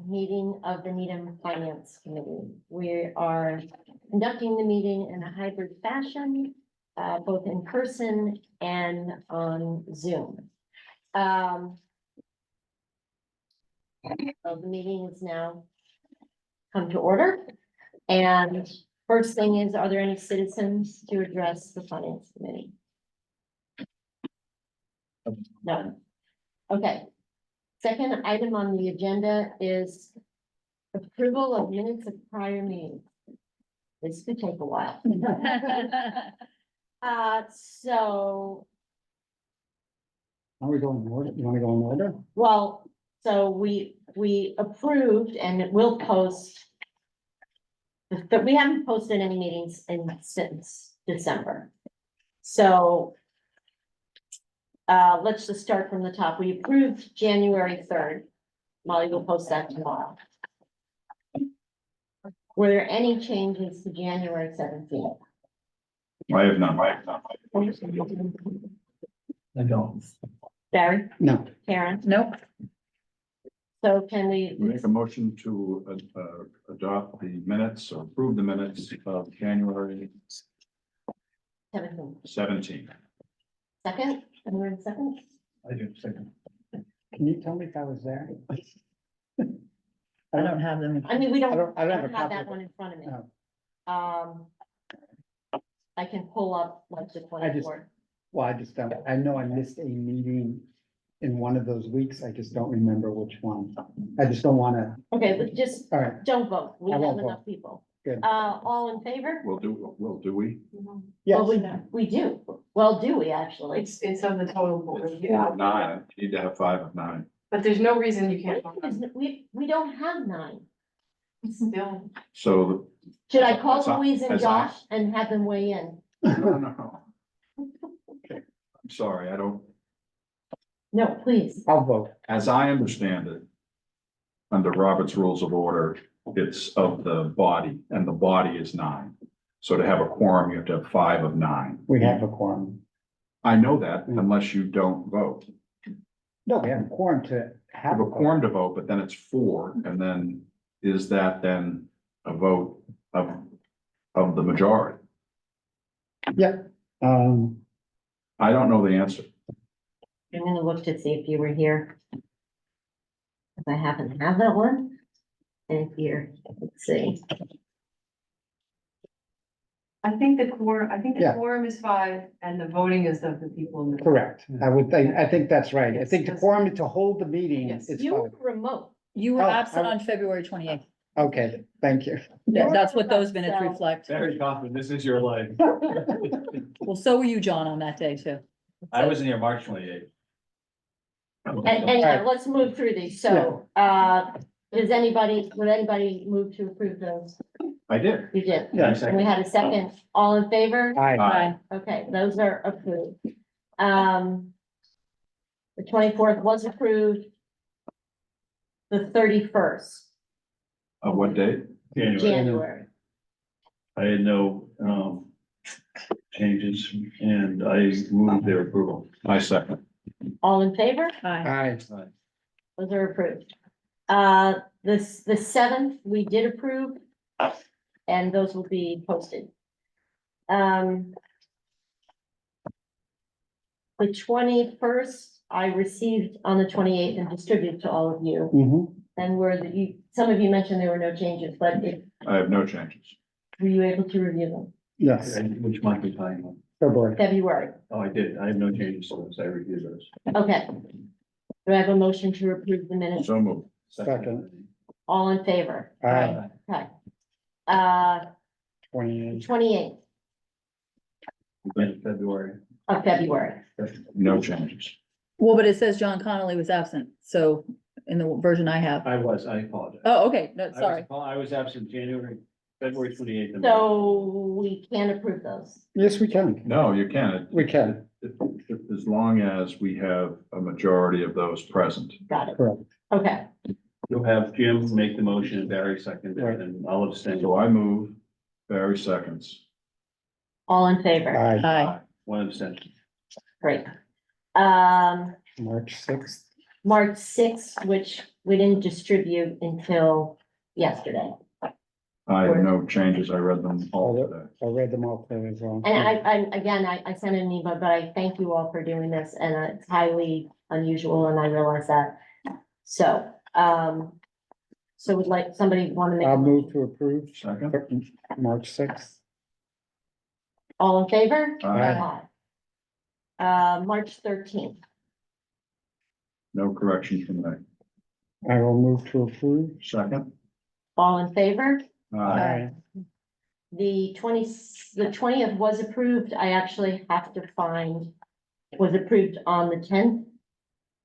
Meeting of the Needham Finance Committee. We are conducting the meeting in a hybrid fashion, both in person and on Zoom. So the meeting is now come to order. And first thing is, are there any citizens to address the Finance Committee? None. Okay. Second item on the agenda is approval of minutes of prior meetings. This could take a while. So, Are we going in order? You wanna go in order? well, so we approved and it will post. But we haven't posted any meetings since December. So. Let's just start from the top. We approved January 3rd. Molly will post that tomorrow. Were there any changes to January 17th? I have none. I don't. Barry, No. Karen, Nope. so can we, Make a motion to adopt the minutes or approve the minutes of January 17th, 17th. second, January 2nd? I do, second. Can you tell me if I was there? I don't have them. I mean, we don't, I don't have a have copy that of it. one in front of me. No. I can pull up like the 24th. Well, I just don't, I know I missed a meeting in one of those weeks. I just don't remember which one. I just don't wanna, Okay, but just all right, don't vote. We I have won't enough vote. people. Good. All in favor? Will do we? yes, Well, we do. Well, do we actually? It's on the total board, yeah, 9, you need to have 5 of 9. but there's no reason you can't. vote on We don't have 9. it. Still, So, Should I call As I- Louise and as I- Josh and have them weigh in? no. Okay, I'm sorry, I don't, No, please. I'll vote. as I understand it, under Robert's Rules of Order, it's of the body, and the body is 9. So to have a quorum, you have to have 5 of 9. We have a quorum. I know that unless you don't vote. No, we have a quorum to You have have a quorum to vote, but then it's 4, and then is that then a vote of the majority? Yeah, I don't know the answer. I'm gonna look to see if you were here. If I happen to have that one. And here, let's see. I think the Yeah. quorum is 5 and the voting is of the people in the. correct. I think that's right. I think the quorum to hold the meeting Yes. is You were fine. remote. You were Oh, absent I- on February 28th. Okay, thank you. That's what those minutes So- reflect. Very confident, this is your life. Well, so were you, John, on that day too. I wasn't here March 28th. And let's move through these. So, would anybody move to approve those? I did. You did. Yeah. And we had a second. All in favor? Aye. Aye. Okay, those are approved. The 24th was approved. The 31st, What date? January. I had no, changes and I moved their approval. I second. All in favor? Aye. Aye. Those are approved. The 7th, we did approve. And those will be posted. The 21st, I received on the 28th and distributed to all of you. Mhm. And some of you mentioned there were no changes, but I have no changes. were you able to review them? Yes, Which month we talking about? February. February, Oh, I did. I have no changes to those. I reviewed those. okay. Do I have a motion to approve the minutes? So moved. Second. All in favor? Aye. Okay. 28. 28th February. of February. No changes. Well, but it says John Connolly was absent, so in the version I have. I apologize. Oh, okay, no, sorry. I was absent February 28th. So we can approve those. Yes, we can. No, you can't. We can. As long as we have a majority of those present. Got it. Correct. Okay. You'll have Jim make the motion and Barry second, Right. and I'll abstain. So I move, Barry seconds. All in favor? Aye. Aye. One abstention. Great. The March sixth. March sixth, which we didn't distribute until yesterday. I have no changes. I read them all today. I read them all today as well. And I sent an email, but I thank you all for doing this, and it's highly unusual, and I realize that. So, would like, somebody want to make, I'll a move motion? to approve Second? March sixth. All in favor? Aye. March 13th. No corrections from me. I will move to approve. Second? All in favor? Aye. The 20th was approved. I actually have to find, was approved on the 10th.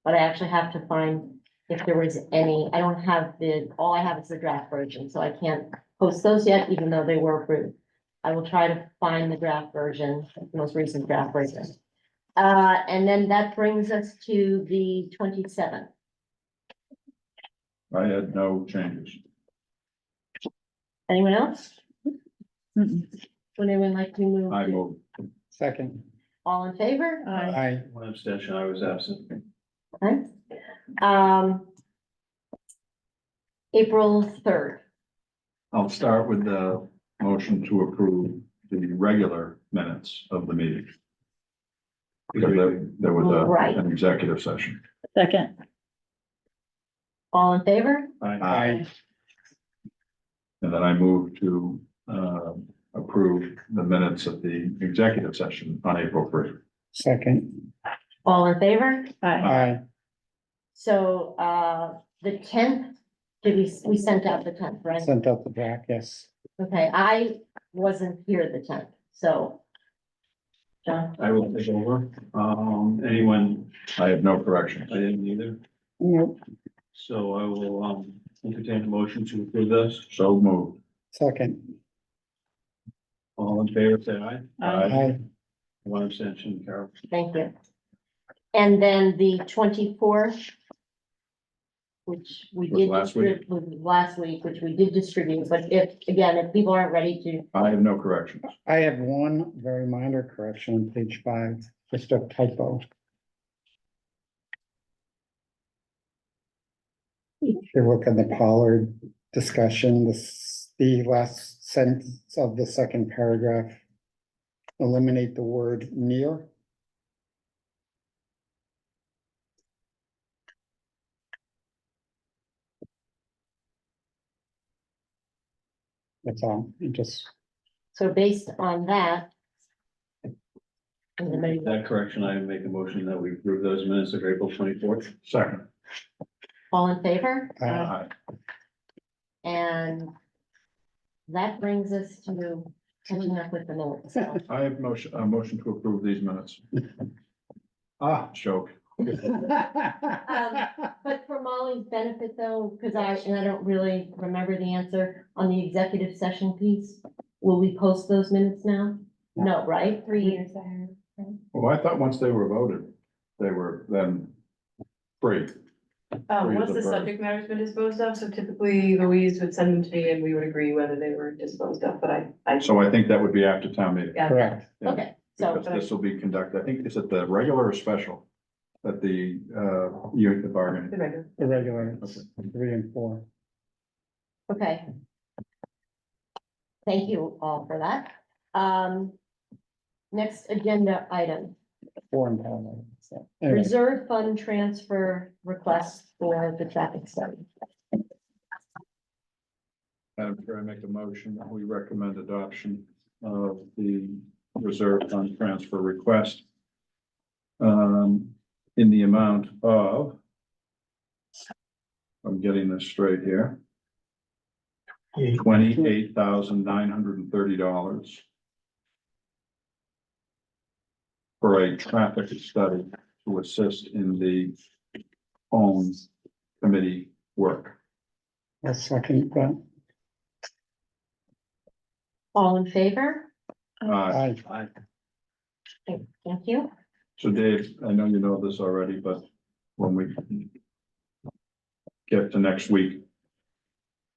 But I actually have to find if there was any, I don't have all I have is the draft version, so I can't post those yet, even though they were approved. I will try to find the draft version, the most recent draft version. And then that brings us to the 27th. I had no changes. Anyone else? Mm-mm. Would anyone like to move? I to- move. Second. All in favor? Aye. One abstention, I was absent. Okay. April 3rd. I'll start with the motion to approve the regular minutes of the meeting. Because there was Right. an executive session. Second, All in favor? Aye. And then I move to approve the minutes of the executive session on April 1st. Second. All in favor? aye, Aye. So, the 10th, we sent out the 10th, right? Sent out the draft, yes. Okay, I wasn't here the 10th, so. John, I will take over. Anyone, I have no corrections. I didn't either, Nope. so I will, entertain a motion to approve this. So moved. Second. All in favor, say aye. aye, Aye. One abstention, Carol. thank you. And then the 24th, which we Was did last week. distribute, was last week, which we did distribute, but if people aren't ready to, I have no corrections. I have one very minor correction on page 5, just a typo. If you look at the Pollard discussion, the last sentence of the second paragraph. Eliminate the word near. That's all, just, so based on that. Anybody- That correction, I make a motion that we approve those minutes of April 24th. Second. All in favor? Aye. And that brings us to catching up with the minutes. So, I have a motion to approve these minutes. Joke. But for Molly's benefit though, because I don't really remember the answer on the executive session piece, will we post those minutes now? No, right? 3 years ahead. Well, I thought once they were voted, they were then free. Free Once as a the bird. subject matter's been disposed of, so typically Louise would send them to me and we would agree whether they were disposed of, but I. So I think that would be after town meeting. Yeah. correct, Yeah. Okay, so, Because this will be conducted, I think, is it the regular or special? At the youth bargaining. The regular. the regular, it's 3 and 4. okay. Thank you all for that. Next agenda item, 4 and 5. So, anyway, reserve fund transfer request for the traffic study. Madam Chair, I make a motion that we recommend adoption of the reserve fund transfer request. In the amount of. I'm getting this straight here. $28,930. For a traffic study to assist in the home committee work. I'll second that. All in favor? Aye. Aye. Thank you. So Dave, I know you know this already, but when we get to next week,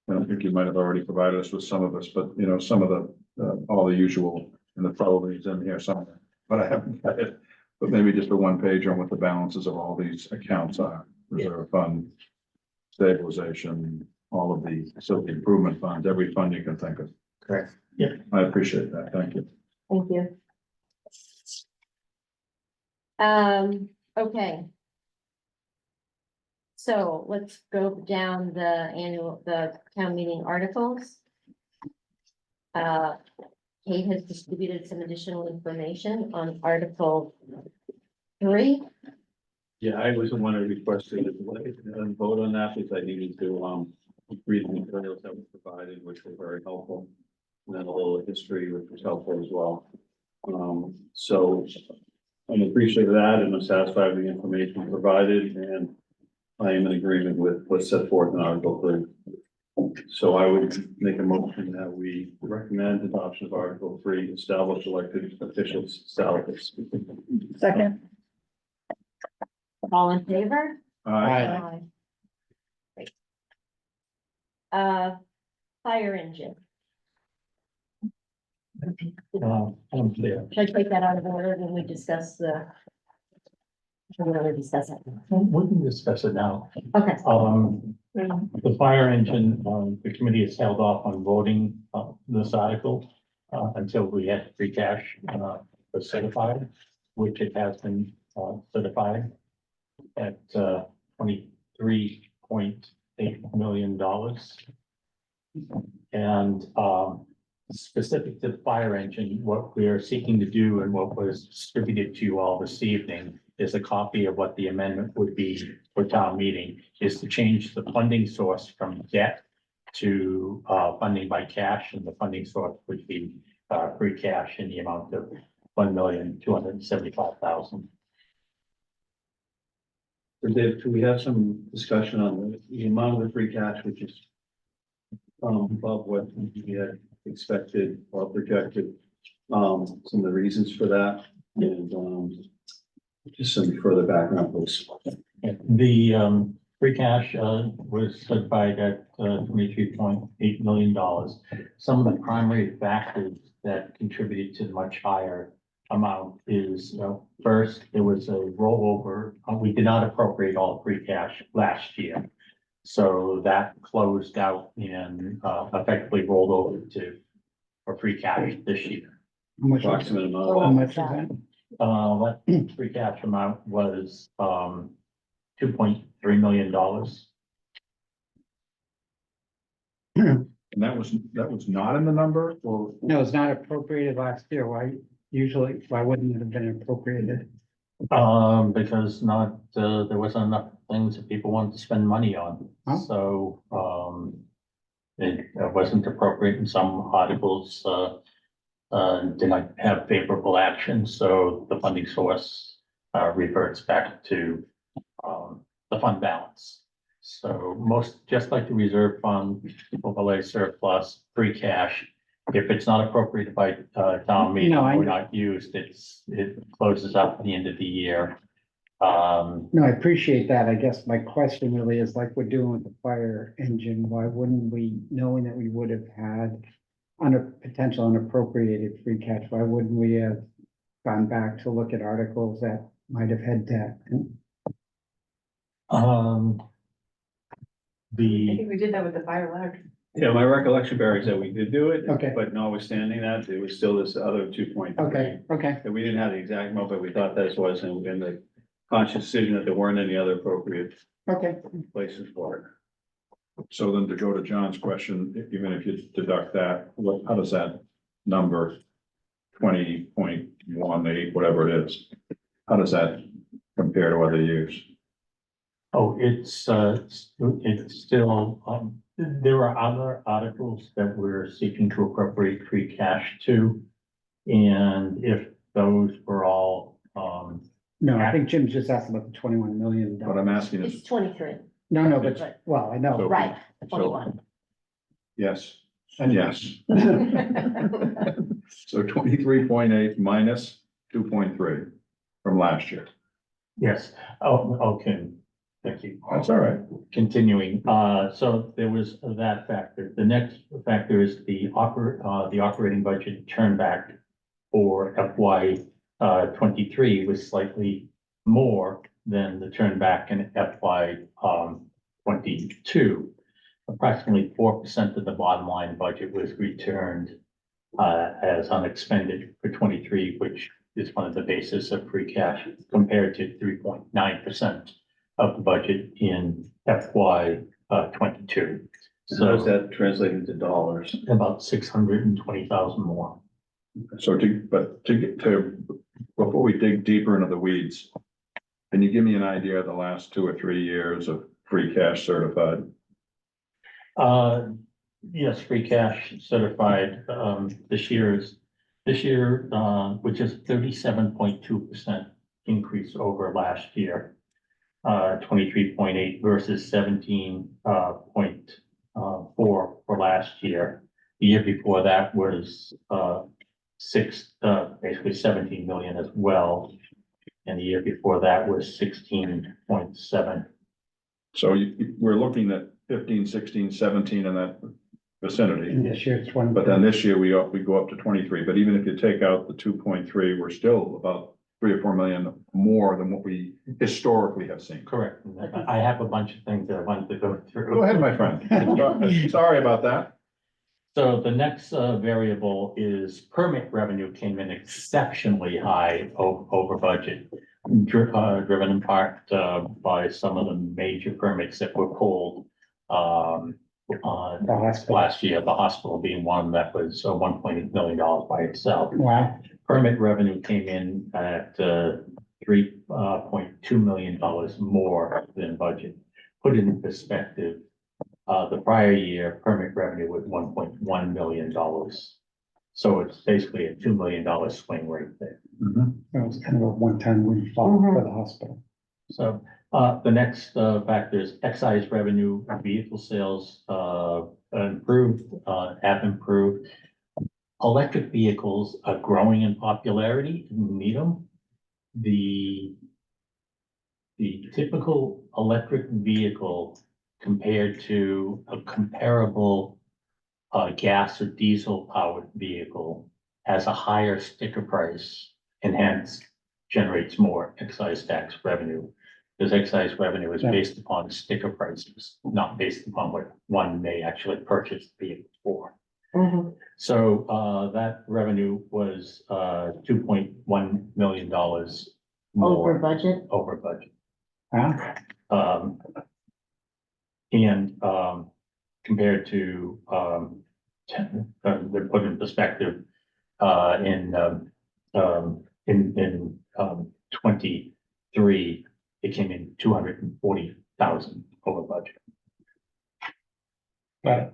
I don't think you might have already provided us with some of this, but some of the, all the usual, and the probably is in here somewhere, but I haven't got it. But maybe just a one page on what the balances of all these accounts are, reserve fund, stabilization, all of the facility improvement funds, every fund you can think of. Correct. I appreciate that. Thank you. Thank you. Okay. So let's go down the town meeting articles. Kate has distributed some additional information on Article 3. Yeah, I was the one who requested a vote on that because I needed to, read the materials that were provided, which were very helpful. And then a little history, which was helpful as well. So I'm appreciative of that and I'm satisfied with the information provided and I am in agreement with what's set forth in Article 3. So I would make a motion that we recommend adoption of Article 3, establish elected officials' salaries. Second, All in favor? Aye. Great. Fire engine. Unclear. Should I take that out of order when we discuss the? We're gonna discuss it. We can discuss it now. Okay, The fire engine, the committee has held off on voting, this article, until we had free cash, was certified, which it has been, certified at, $23.8 million. And, specific to the fire engine, what we are seeking to do and what was distributed to you all this evening is a copy of what the amendment would be for town meeting, is to change the funding source from debt to funding by cash, and the funding source would be free cash in the amount of $1,275,000. Dave, could we have some discussion on the amount of free cash, which is above what we had expected or projected, some of the reasons for that, and just some further background, please. The free cash was certified at $23.8 million. Some of the primary factors that contributed to the much higher amount is, first, there was a rollover. We did not appropriate all free cash last year. So that closed out and effectively rolled over for free cash this year. How much, Approximate how amount. much is that? That free cash amount was $2.3 million. And that was not in the number or? No, it's not appropriated last year. Why wouldn't it have been appropriated? Because there wasn't enough things that people wanted to spend money on. Huh? So, it wasn't appropriate in some articles, did not have favorable action, so the funding source, reverts back to, the fund balance. So just like the reserve fund, overlay surplus, free cash, if it's not appropriated by, town meeting No, I or know. not used, it closes up at the end of the year. No, I appreciate that. I guess my question really is like we're doing with the fire engine, why wouldn't we, knowing that we would have had potential unappropriated free cash, why wouldn't we have gone back to look at articles that might have had debt? Um, I the, think we did that with the fire alarm. Yeah, my recollection, Barry, is that we did do it. Okay. But notwithstanding that, there was still this other 2.3. Okay, okay, And we didn't have the exact amount, but we thought this was in the conscious decision that there weren't any other appropriate okay. places for it. So then to go to John's question, even if you deduct that, how does that number 20.18, whatever it is, how does that compare to other years? oh, it's still, there are other articles that we're seeking to appropriate free cash to. And if those were all, No, I think Jim's just asking about the $21 million. What I'm asking it's is, 23, No, but, well, I know. So- right, so, 21. yes, and yes. So 23.8 minus 2.3 from last year. yes, oh, okay, thank you. That's all right. Continuing, so there was that factor. The next factor is the operating budget turn back for FY 23 was slightly more than the turn back in FY 22. Approximately 4% of the bottom line budget was returned as unexpended for 23, which is one of the basis of free cash compared to 3.9% of the budget in FY 22. So how's So that translated into dollars? about 620,000 more. So before we dig deeper into the weeds, can you give me an idea of the last 2 or 3 years of free cash certified? Yes, free cash certified, this year, which is 37.2% increase over last year. 23.8 versus 17.4 for last year. The year before that was, basically 17 million as well. And the year before that was 16.7. So we're looking at 15, 16, 17 in that vicinity. And this year it's one. But then this year we go up to 23, but even if you take out the 2.3, we're still about 3 or 4 million more than what we historically have seen. Correct. I have a bunch of things that I wanted to go through. Go ahead, my friend. Sorry about that. So the next variable is permit revenue came in exceptionally high over budget. Driven in part by some of the major permits that were pulled The hospital. last year, the hospital being one that was $1.8 million by itself. Wow, Permit revenue came in at $3.2 million more than budget. Put it in perspective, the prior year permit revenue was $1.1 million. So it's basically a $2 million swing right there. that was kind of a one-time windfall for the hospital. So the next factor is excise revenue, vehicle sales improved, have improved. Electric vehicles are growing in popularity, we need them. The typical electric vehicle compared to a comparable gas or diesel powered vehicle has a higher sticker price and hence generates more excise tax revenue. Because excise revenue is Yeah. based upon sticker prices, not based upon what one may actually purchase the vehicle for. Mhm. So that revenue was $2.1 million Over more budget. over budget. Wow, And compared to they're put in perspective in 23, it came in 240,000 over budget. but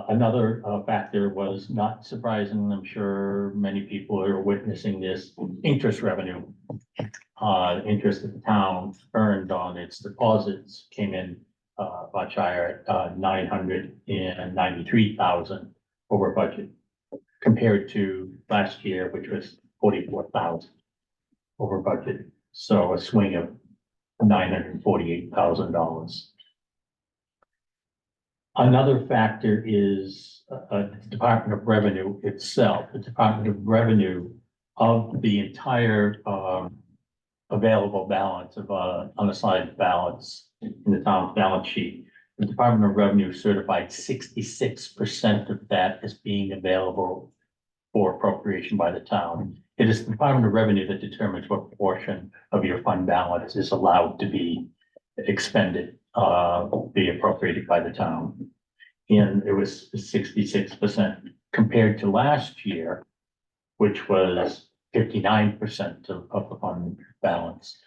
Another factor was not surprising. I'm sure many people are witnessing this interest revenue. Interest that the town earned on its deposits came in much higher at 993,000 over budget compared to last year, which was 44,000 over budget. So a swing of $948,000. Another factor is the Department of Revenue itself. The Department of Revenue of the entire available balance of unassigned balance in the town's balance sheet. The Department of Revenue certified 66% of that as being available for appropriation by the town. It is the Department of Revenue that determines what portion of your fund balance is allowed to be expended, be appropriated by the town. And it was 66% compared to last year, which was 59% of the fund balance.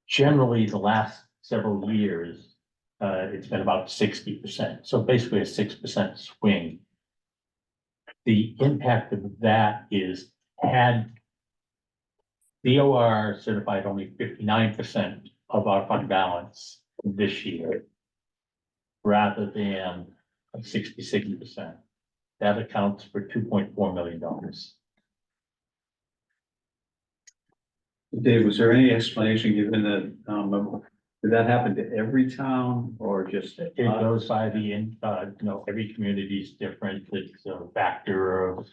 Generally, the last several years, it's been about 60%. So basically a 6% swing. The impact of that is had DOR certified only 59% of our fund balance this year, rather than 66%. That accounts for $2.4 million. Dave, was there any explanation given that, did that happen to every town or just? It goes by the, every community is different. It's a factor of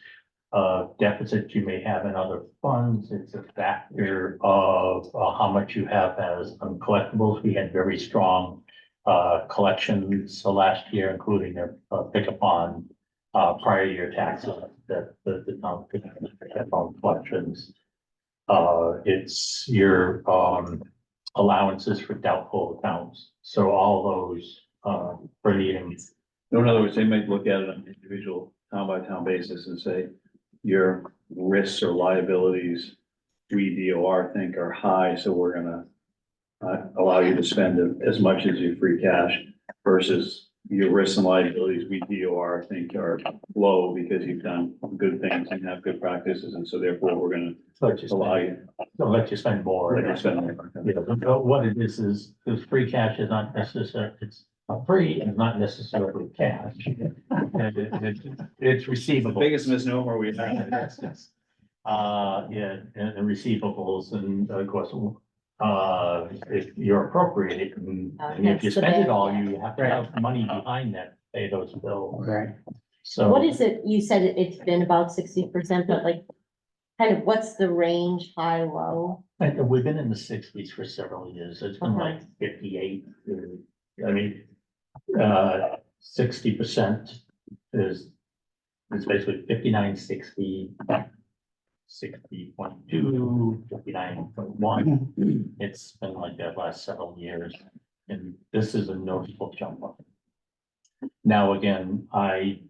deficit you may have in other funds. It's a factor of how much you have as collectibles. We had very strong collections last year, including their pickup on prior year taxes that the town picked up on collections. It's your allowances for doubtful accounts. So all those per diem. So in other words, they might look at it on an individual town by town basis and say, your risks or liabilities, we DOR think are high, so we're gonna allow you to spend as much as your free cash versus your risks and liabilities, we DOR think are low because you've done good things and have good practices, and so therefore we're gonna Let you allow spend, you. they'll let you spend more. Let you spend more. Yeah, but what it is the free cash is not necessarily, it's free and not necessarily cash. And it's receivable. Biggest misnomer we have. Yes. Yeah, and receivables and of course, if you're appropriated and if you That's the spend it bad all, debt. you have to have money behind that, to pay those bills. Right. So. What is it, you said it's been about 60%, but like, kind of what's the range, high, low? And we've been in the sixties for several years. It's been like Okay. 58. I mean, 60% is basically 59, 60, 60.2, 59.1. It's been like that last several years, and this is a noticeable jump up. Now, again, I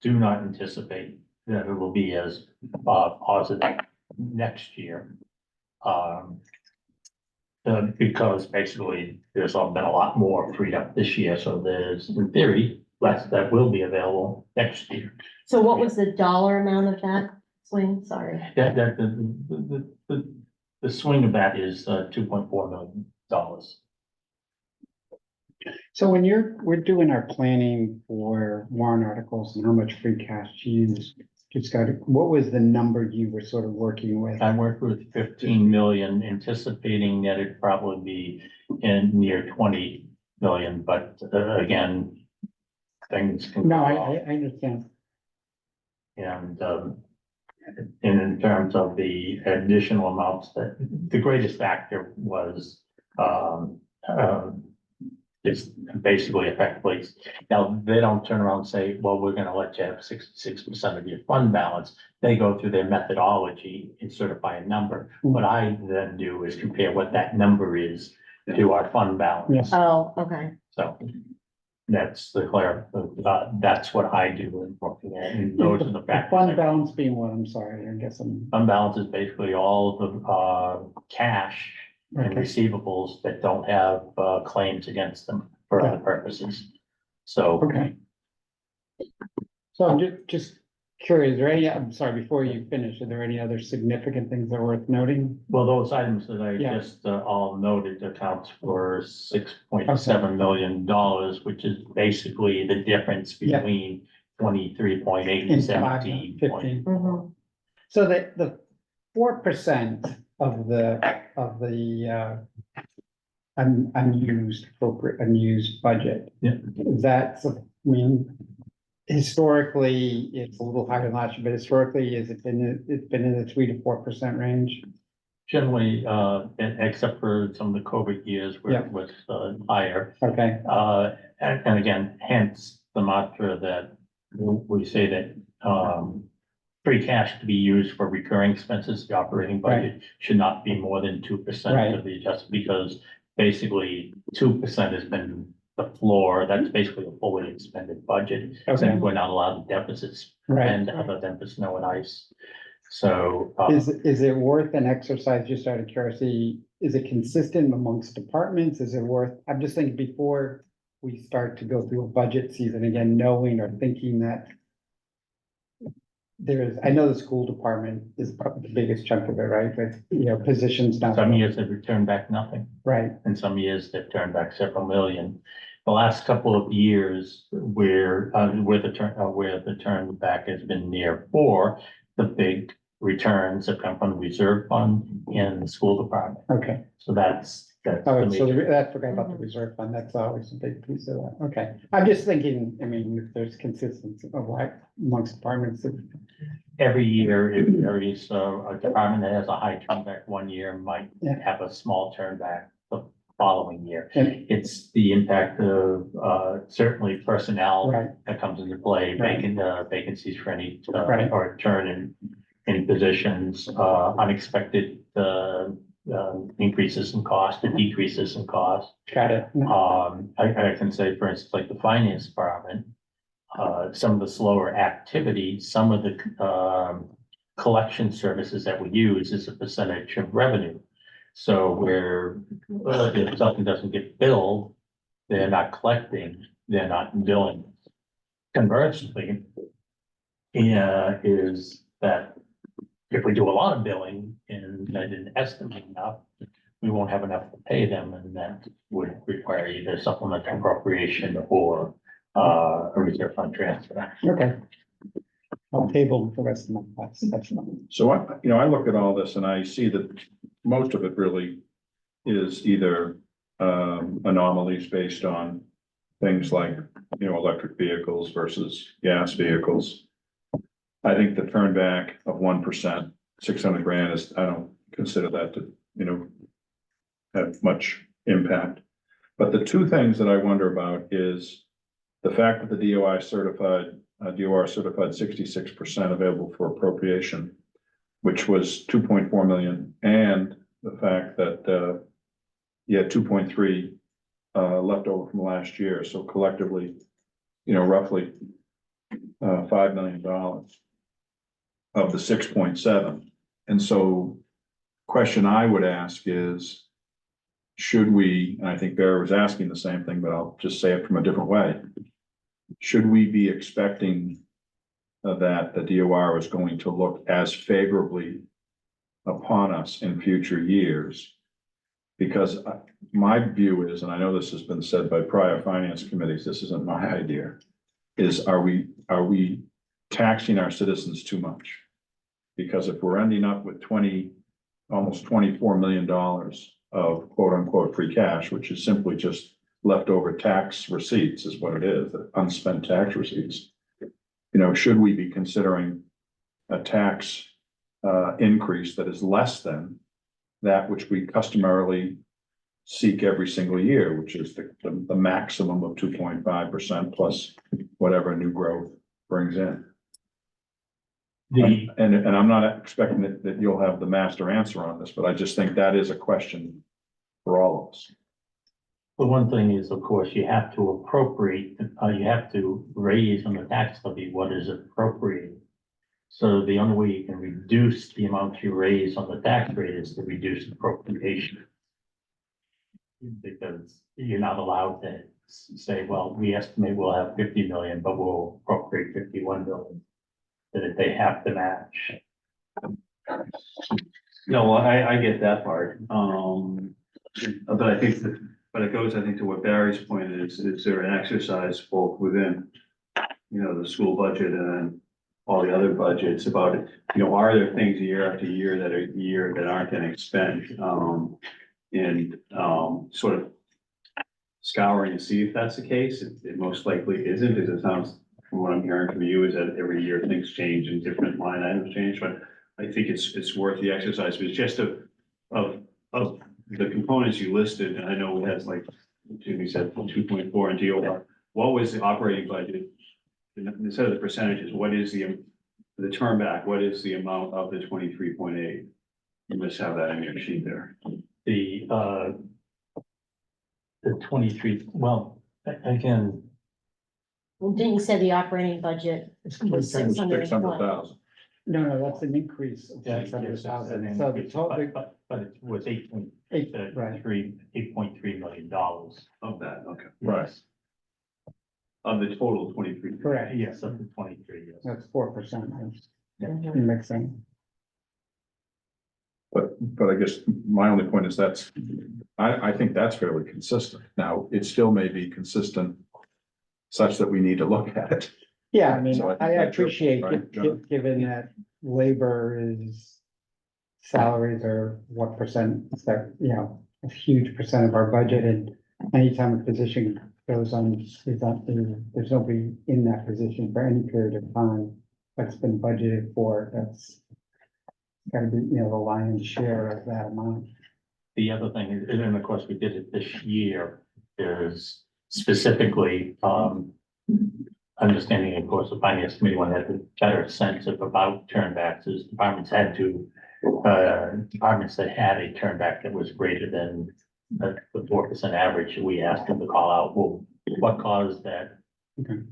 do not anticipate that it will be as positive next year. Because basically there's been a lot more freed up this year, so there's, in theory, less that will be available next year. So what was the dollar amount of that swing? Sorry. The swing of that is $2.4 million. So when we're doing our planning for warrant articles and how much free cash to use, what was the number you were sort of working with? I worked with 15 million, anticipating that it'd probably be in near 20 million, but again, things can. No, go I wrong. understand. And in terms of the additional amounts, that the greatest factor was it's basically effectively, now they don't turn around and say, well, we're gonna let you have 66% of your fund balance. They go through their methodology and certify a number. What I then do is compare what that number is to our fund balance. Yes. Oh, okay. So that's that's what I do in looking at, and those are the The factors. fund balance being what? I'm sorry, I guess I'm. Fund balance is basically all of the cash and Okay. receivables that don't have claims against them for other purposes. So, Okay. So I'm just curious, I'm sorry, before you finish, are there any other significant things that are worth noting? well, those items that I Yeah. just all noted accounts for $6.7 million, which is basically the difference Yeah. between 23.8 and In 17. 15. Mhm. So the 4% of the unused budget. Yeah. That's, I mean, historically, it's a little higher than last year, but historically, it's been in the 3 to 4% range? Generally, except for some of the COVID years where it was higher. Okay, And again, hence the mantra that we say that free cash to be used for recurring expenses, the operating budget should not be more than 2% of the adjustment, because basically 2% has been the floor. That's basically a fully expended budget. Okay. And we're not allowed deficits right. and other than for snow and ice. So. Is it worth an exercise, just out of curiosity, is it consistent amongst departments? Is it worth, I'm just thinking before we start to go through a budget season again, knowing or thinking that I know the school department is probably the biggest chunk of it, right? But, positions down. Some years they've returned back nothing. Right, And some years they've turned back several million. The last couple of years where the turn back has been near 4, the big returns have come from the reserve fund and the school department. okay, So that's That's Oh, the so major- I forgot about the reserve fund, that's always a big piece of that, okay. I'm just thinking, I mean, if there's consistency of like amongst departments, Every year, it varies, a department that has a high turnback one year might Yeah. have a small turnback the following year. and, It's the impact of, certainly personnel right, that comes into play, Right. vacancies for any, Right. or turn in positions, unexpected, increases in cost or decreases in cost. got it. I can say, for instance, like the finance department, some of the slower activity, some of the, collection services that we use is a percentage of revenue. So where, if something doesn't get billed, they're not collecting, they're not billing. Conversely, is that if we do a lot of billing and I didn't estimate enough, we won't have enough to pay them, and that would require either supplemental appropriation or a reserve fund transfer. Okay. I'll table the rest of my thoughts, that's fine. So I look at all this and I see that most of it really is either anomalies based on things like, electric vehicles versus gas vehicles. I think the turn back of 1%, 600 grand is, I don't consider that to, have much impact. But the two things that I wonder about is the fact that the DOR certified 66% available for appropriation, which was 2.4 million, and the fact that you had 2.3 left over from last year, so collectively, roughly $5 million of the 6.7. And so question I would ask is, should we, and I think Barry was asking the same thing, but I'll just say it from a different way. Should we be expecting that the DOR is going to look as favorably upon us in future years? Because my view is, and I know this has been said by prior finance committees, this isn't my idea, is are we taxing our citizens too much? Because if we're ending up with almost $24 million of quote unquote free cash, which is simply just leftover tax receipts is what it is, the unspent tax receipts. Should we be considering a tax increase that is less than that which we customarily seek every single year, which is the maximum of 2.5% plus whatever new growth brings in? And I'm not expecting that you'll have the master answer on this, but I just think that is a question for all of us. The one thing is, of course, you have to appropriate, you have to raise on the tax levy what is appropriated. So the only way you can reduce the amount you raise on the tax rate is to reduce appropriation. Because you're not allowed to say, well, we estimate we'll have 50 million, but we'll appropriate 51 million. That they have to match. No, I get that part, but I think that, but it goes, I think, to what Barry's point is there an exercise both within, the school budget and all the other budgets about, are there things year after year that aren't getting spent, and sort of scouring to see if that's the case. It most likely isn't, as it sounds from what I'm hearing from you, is that every year things change and different line items change, but I think it's worth the exercise, but it's just of the components you listed, and I know we had like, Jimmy said, 2.4 and DOR. What was the operating budget? Instead of the percentages, what is the turn back? What is the amount of the 23.8? You must have that in your sheet there. The 23, well, again, Well, didn't you say the operating budget was 620? 600,000. No, that's an increase of yeah, 600,000, so the total, but it was right, 8.3 million dollars. Of that, okay. Right. Of the total 23. correct, Yes, up to 23, yes. that's 4%, Mhm. mixing. But I guess my only point is I think that's fairly consistent. Now, it still may be consistent such that we need to look at it. Yeah, I mean, So I think I that's your appreciate, point, right, John? given that labor is, salaries are what percent, that, a huge percent of our budget, and anytime a position goes on, there's nobody in that position for any period of time that's been budgeted for, that's gotta be, the lion's share of that amount. The other thing is, and of course, we did it this year, is specifically, understanding, of course, the finance committee wanted a better sense of about turnbacks, is departments had to, departments that had a turnback that was greater than the 4% average, we asked them to call out, well, what caused that? Mhm.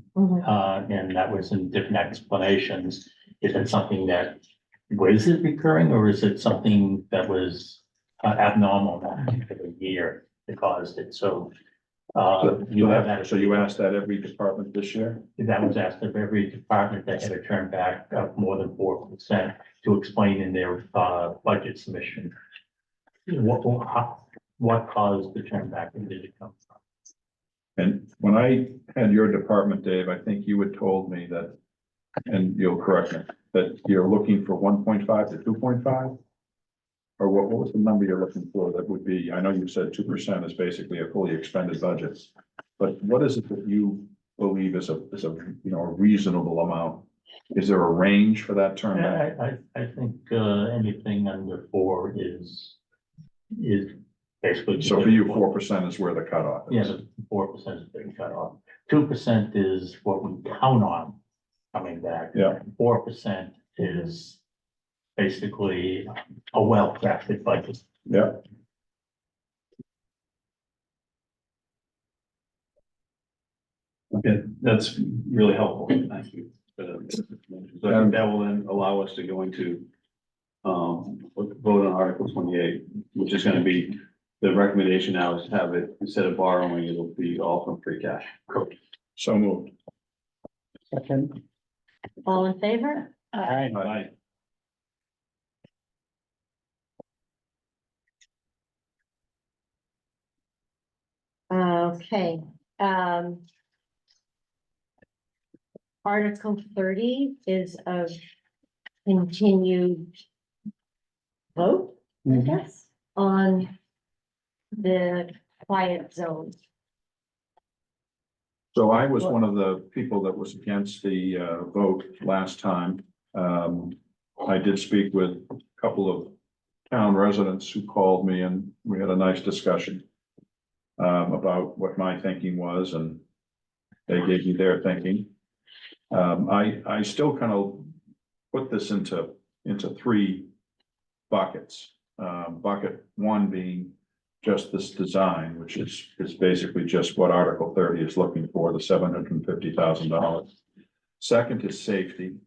And that was in different explanations. Is it something that, was it recurring, or is it something that was abnormal for the year that caused it? So, you have that. So you asked that every department this year? That was asked of every department that had a turn back of more than 4% to explain in their, budget submission. What caused the turn back and did it come from? And when I had your department, Dave, I think you had told me that, and you'll correct me, that you're looking for 1.5 to 2.5? Or what was the number you're looking for that would be, I know you said 2% is basically a fully expended budget. But what is it that you believe is a reasonable amount? Is there a range for that term? I think, anything under 4 is basically. So for you, 4% is where the cutoff is? Yeah, 4% is being cut off. 2% is what we count on coming back. Yeah. 4% is basically a well-crafted budget. Yeah. Okay, that's really helpful, thank you. So I think that will then allow us to go into vote on Article 28, which is gonna be, the recommendation now is to have it, instead of borrowing, it'll be all from free cash. So moved. Second, All in favor? Aye. Okay, Article 30 is a continued vote, I Mhm. guess, on the quiet zone. So I was one of the people that was against the vote last time. I did speak with a couple of town residents who called me and we had a nice discussion about what my thinking was, and they gave me their thinking. I still kind of put this into 3 buckets. Bucket 1 being just this design, which is basically just what Article 30 is looking for, the $750,000. Second is safety.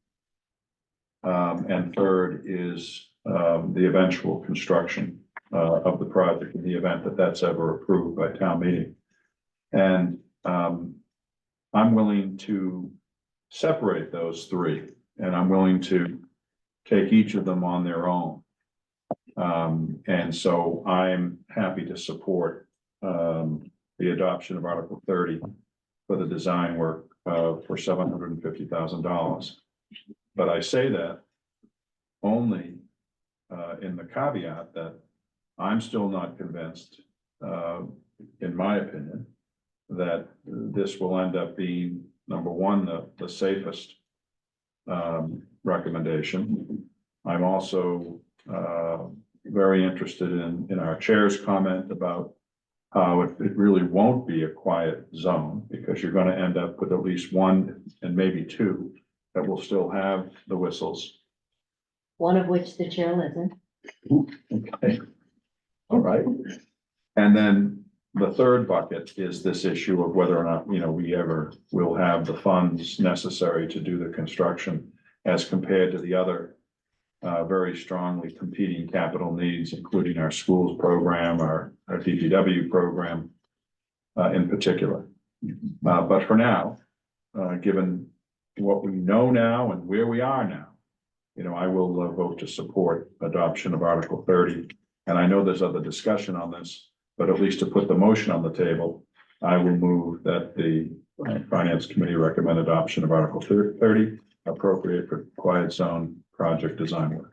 And third is the eventual construction of the project in the event that that's ever approved by town meeting. And I'm willing to separate those 3, and I'm willing to take each of them on their own. And so I'm happy to support the adoption of Article 30 for the design work for $750,000. But I say that only in the caveat that I'm still not convinced, in my opinion, that this will end up being, number one, the safest recommendation. I'm also very interested in our chair's comment about how it really won't be a quiet zone, because you're gonna end up with at least 1 and maybe 2 that will still have the whistles. One of which the chair lives in. Okay. All right. And then the third bucket is this issue of whether or not, we ever will have the funds necessary to do the construction as compared to the other very strongly competing capital needs, including our schools program, our DPW program in particular. But for now, given what we know now and where we are now, I will vote to support adoption of Article 30. And I know there's other discussion on this, but at least to put the motion on the table, I will move that the Finance Committee recommend adoption of Article 30, appropriate for quiet zone project design work.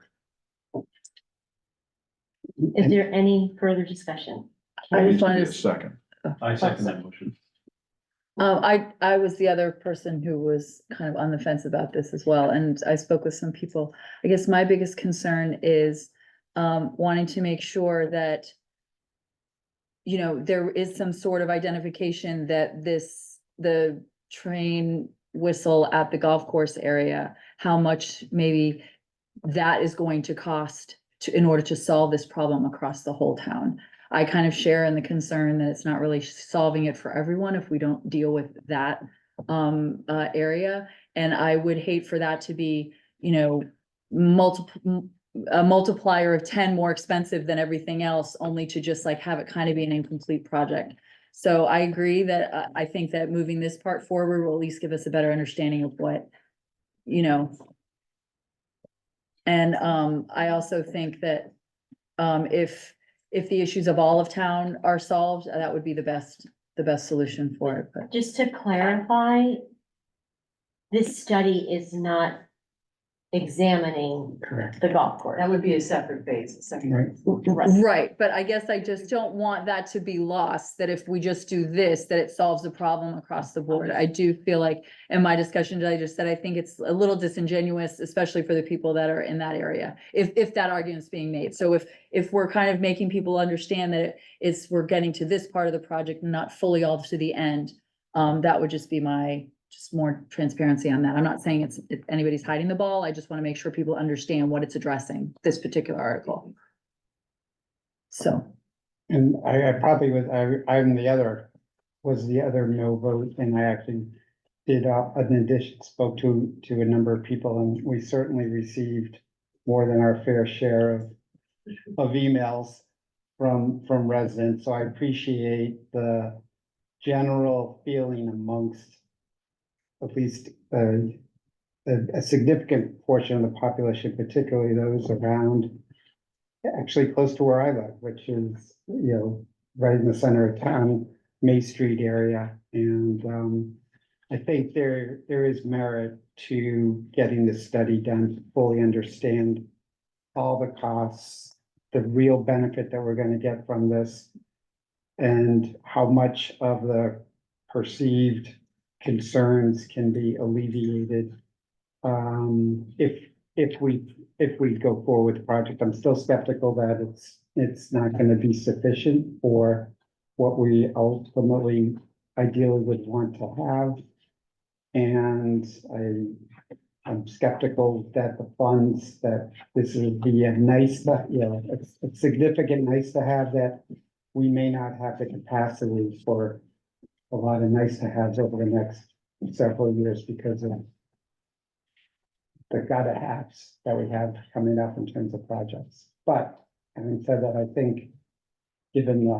Is there any further discussion? I Needs just to wanted be a to, second. I second that motion. I was the other person who was kind of on the fence about this as well, and I spoke with some people. I guess my biggest concern is, wanting to make sure that, you know, there is some sort of identification that the train whistle at the golf course area, how much maybe that is going to cost in order to solve this problem across the whole town. I kind of share in the concern that it's not really solving it for everyone if we don't deal with that area. And I would hate for that to be, you know, a multiplier of 10 more expensive than everything else, only to just like have it kind of be an incomplete project. So I agree that I think that moving this part forward will at least give us a better understanding of what, you know. And I also think that if the issues of all of town are solved, that would be the best solution for it, but. Just to clarify, this study is not examining Correct. the golf course. That would be a separate phase, a second. Right. Right, but I guess I just don't want that to be lost, that if we just do this, that it solves the problem across the board. I do feel like, in my discussion that I just said, I think it's a little disingenuous, especially for the people that are in that area, if that argument's being made. So if we're kind of making people understand that we're getting to this part of the project and not fully all to the end, that would just be just more transparency on that. I'm not saying it's anybody's hiding the ball. I just want to make sure people understand what it's addressing, this particular article. So, And I probably was, was the other no vote, and I actually did, in addition, spoke to a number of people, and we certainly received more than our fair share of emails from residents, so I appreciate the general feeling amongst at least a significant portion of the population, particularly those around, actually close to where I live, which is, you know, right in the center of town, May Street area. And I think there is merit to getting this study done to fully understand all the costs, the real benefit that we're gonna get from this, and how much of the perceived concerns can be alleviated. If we go forward with the project, I'm still skeptical that it's not gonna be sufficient for what we ultimately ideally would want to have. And I'm skeptical that the funds, that this would be a nice, you know, a significant nice to have, that we may not have the capacity for a lot of nice to haves over the next several years because of the gotta haves that we have coming up in terms of projects. But having said that, I think given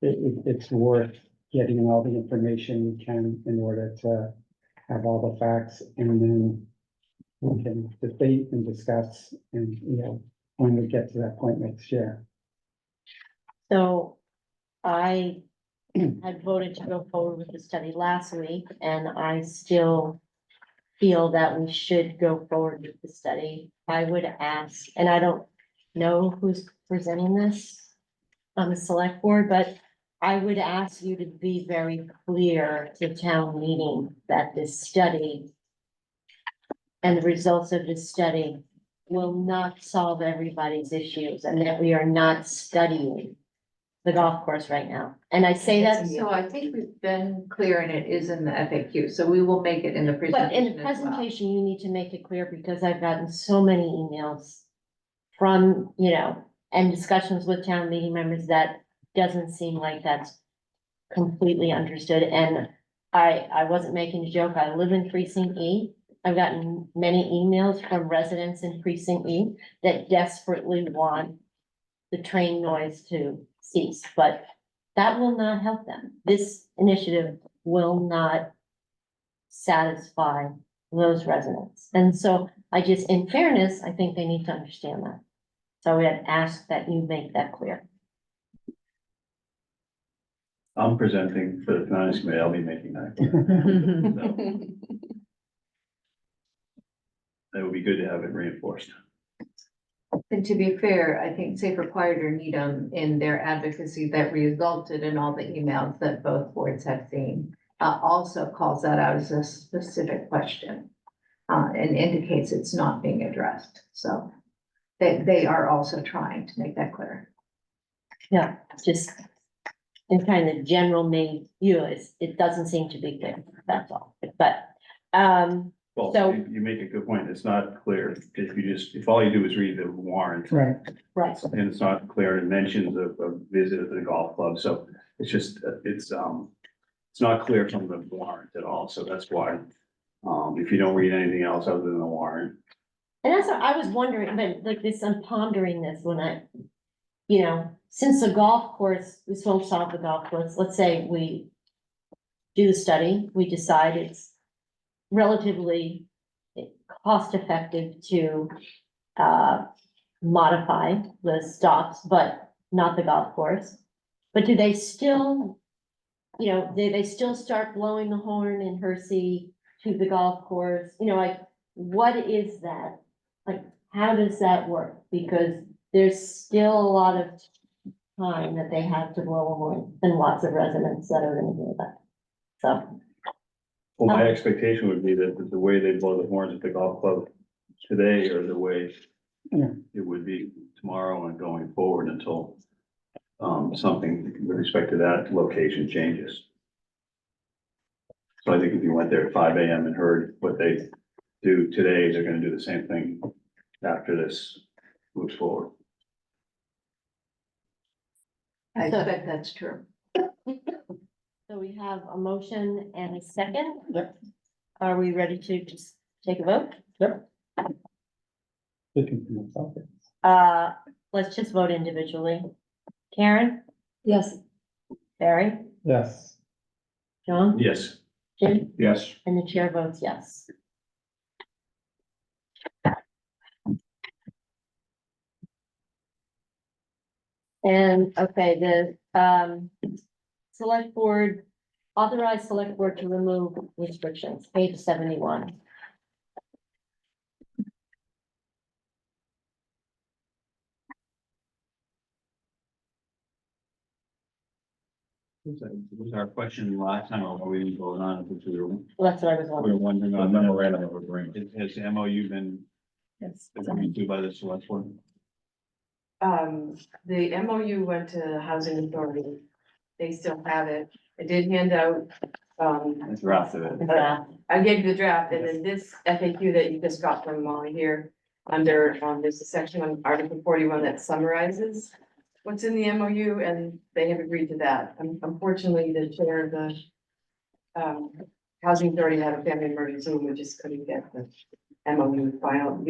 it's worth getting all the information we can in order to have all the facts, and then we can debate and discuss, and, you know, when we get to that point next year. So I had voted to go forward with the study last week, and I still feel that we should go forward with the study. I would ask, and I don't know who's presenting this on the select board, but I would ask you to be very clear to town meeting that this study and the results of this study will not solve everybody's issues, and that we are not studying the golf course right now. And I say that, So I think we've been clear, and it is in the FAQ, so we will make it in the but in presentation the as well. presentation, you need to make it clear, because I've gotten so many emails from, you know, and discussions with town meeting members that doesn't seem like that's completely understood. And I wasn't making a joke. I live in precinct E. I've gotten many emails from residents in precinct E that desperately want the train noise to cease, but that will not help them. This initiative will not satisfy those residents. And so I just, in fairness, I think they need to understand that. So we had asked that you make that clear. I'm presenting for the finance committee, I'll be making that. clear. So, it would be good to have it reinforced. And to be fair, I think Safer Quieter Needham in their advocacy that resulted in all the emails that both boards have seen, also calls that out as a specific question. And indicates it's not being addressed, so they are also trying to make that clear. Yeah, just in kind of general it doesn't seem to be clear, that's all, but, Well, So- you make a good point. It's not clear. If all you do is read the warrant. Right. right. And it's not clear, it mentions a visit to the golf club, so it's just, it's not clear from the warrant at all, so that's why. If you don't read anything else other than the warrant, And that's what I was wondering, but like this, I'm pondering this when since the golf course, we won't solve the golf course, let's say we do the study, we decide it's relatively cost effective to modify the stops, but not the golf course. But do they still, they still start blowing the horn in Hersey to the golf course? What is that? Like, how does that work? Because there's still a lot of time that they have to blow a horn and lots of residents that are gonna do that. So, well, my expectation would be that the way they blow the horns at the golf club today, or the way Yeah. it would be tomorrow and going forward until something with respect to that location changes. So I think if you went there at 5 AM and heard what they do today, they're gonna do the same thing after this moves forward. I So- expect that's true. so we have a motion and a second. Yep. Are we ready to just take a vote? Speaking for myself. Let's just vote individually. Karen, Yes, Barry, Yes. John, Yes, Jim, Yes, and the chair votes yes. And, okay, select board, authorized select board to remove restrictions, page 71. was our question last time, or we didn't vote on it, which we were Well, that's what I was wondering. wondering the on memorandum of agreement. Has the MOU been yes. agreed to by the select board? The MOU went to Housing Authority. They still have it. I did hand out, It's drafted it. Yeah. I gave you the draft, and then this FAQ that you just got from Molly here, under, there's a section on Article 41 that summarizes what's in the MOU, and they have agreed to that. Unfortunately, the chair of the Housing Authority had a family emergency, and we just couldn't get the MOU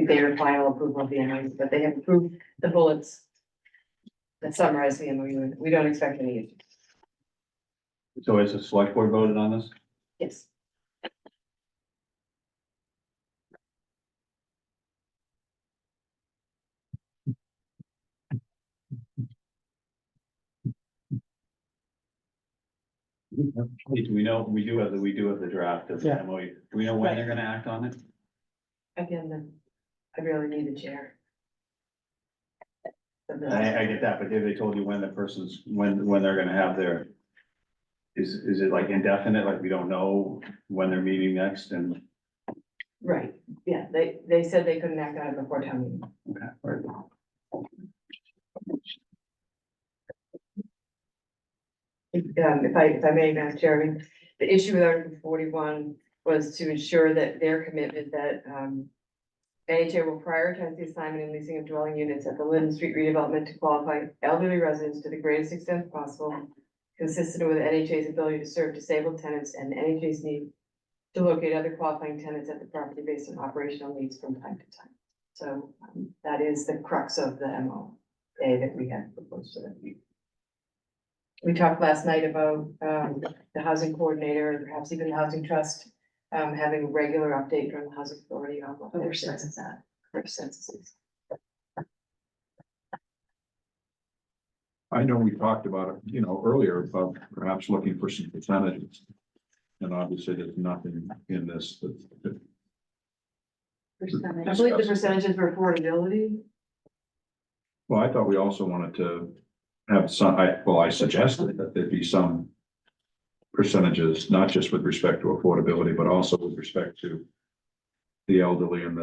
their final approval of the MOU, but they have approved the bullets that summarize the MOU. We don't expect any issues. So has the select board voted on this? Yes. Do we know, we do have the draft of the Yeah. MOU. Do we know when they're gonna act on it? Again, I really need a chair. I get that, but have they told you when the person's, when they're gonna have their? Is it like indefinite, like we don't know when they're meeting next and, Right, yeah, they said they couldn't act on it before town meeting. okay, right. If I may, Madam Chairman, the issue with Article 41 was to ensure that their commitment that, NHA will prioritize the assignment and leasing of dwelling units at the Linden Street redevelopment to qualify elderly residents to the greatest extent possible, consistent with NHA's ability to serve disabled tenants and NHA's need to locate other qualifying tenants at the property based on operational needs from time to time. So that is the crux of the MOA that we have proposed to them. We talked last night about the housing coordinator, and perhaps even the housing trust, having a regular update from the housing authority on what their sense is at, their censuses. I know we talked about it, earlier about perhaps looking for some percentages. And obviously there's nothing in this that I believe the percentages for affordability. Well, I thought we also wanted to have some, I suggested that there be some percentages, not just with respect to affordability, but also with respect to the elderly and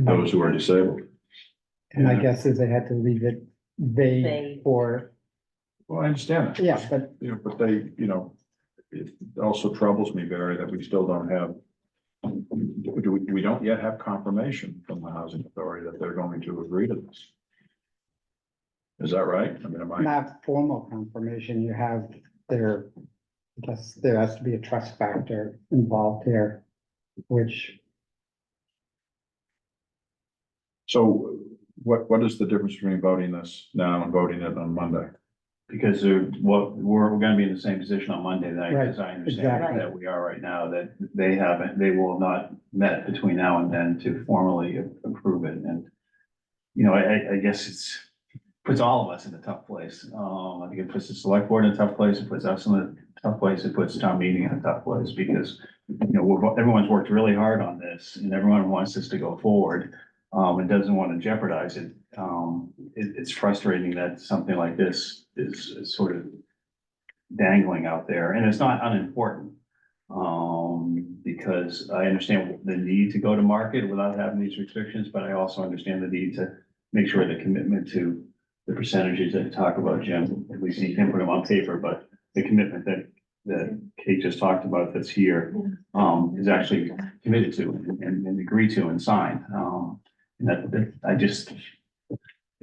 those who are disabled. And my guess is they had to leave it vague Vague. for, Well, I understand that. yeah, but But they, it also troubles me, Barry, that we still don't have, we don't yet have confirmation from the housing authority that they're going to agree to this. Is that right? I mean, am I, not formal confirmation, you have their, I guess there has to be a trust factor involved here, which, so what is the difference between voting this now and voting it on Monday? Because we're gonna be in the same position on Monday night, as I understand exactly. it, that we are right now, that they will have not met between now and then to formally approve it, and. I guess puts all of us in a tough place. I think it puts the select board in a tough place, it puts us in a tough place, it puts town meeting in a tough place, because. Everyone's worked really hard on this, and everyone wants this to go forward, and doesn't want to jeopardize it. It's frustrating that something like this is sort of dangling out there, and it's not unimportant. Because I understand the need to go to market without having these restrictions, but I also understand the need to make sure the commitment to the percentages that you talk about, Jim, at least you can put them on paper, but the commitment that Kate just talked about that's here, is actually committed to and agreed to and signed. And it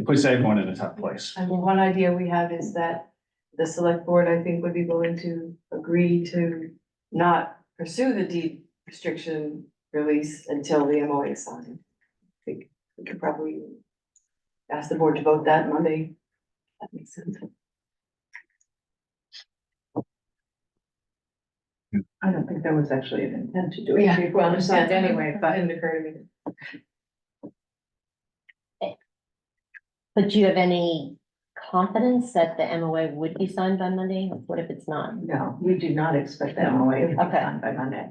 puts everyone in a tough place. I mean, one idea we have is that the select board, I think, would be willing to agree to not pursue the deed restriction release until the MOA is signed. I think we could probably ask the board to vote that Monday. That makes sense. I don't think there was actually an intent to do it Yeah, before well, the signed anyway, but didn't occur to me. But do you have any confidence that the MOA would be signed by Monday? What if it's not? no, we do not expect that MOA to be Okay. signed by Monday.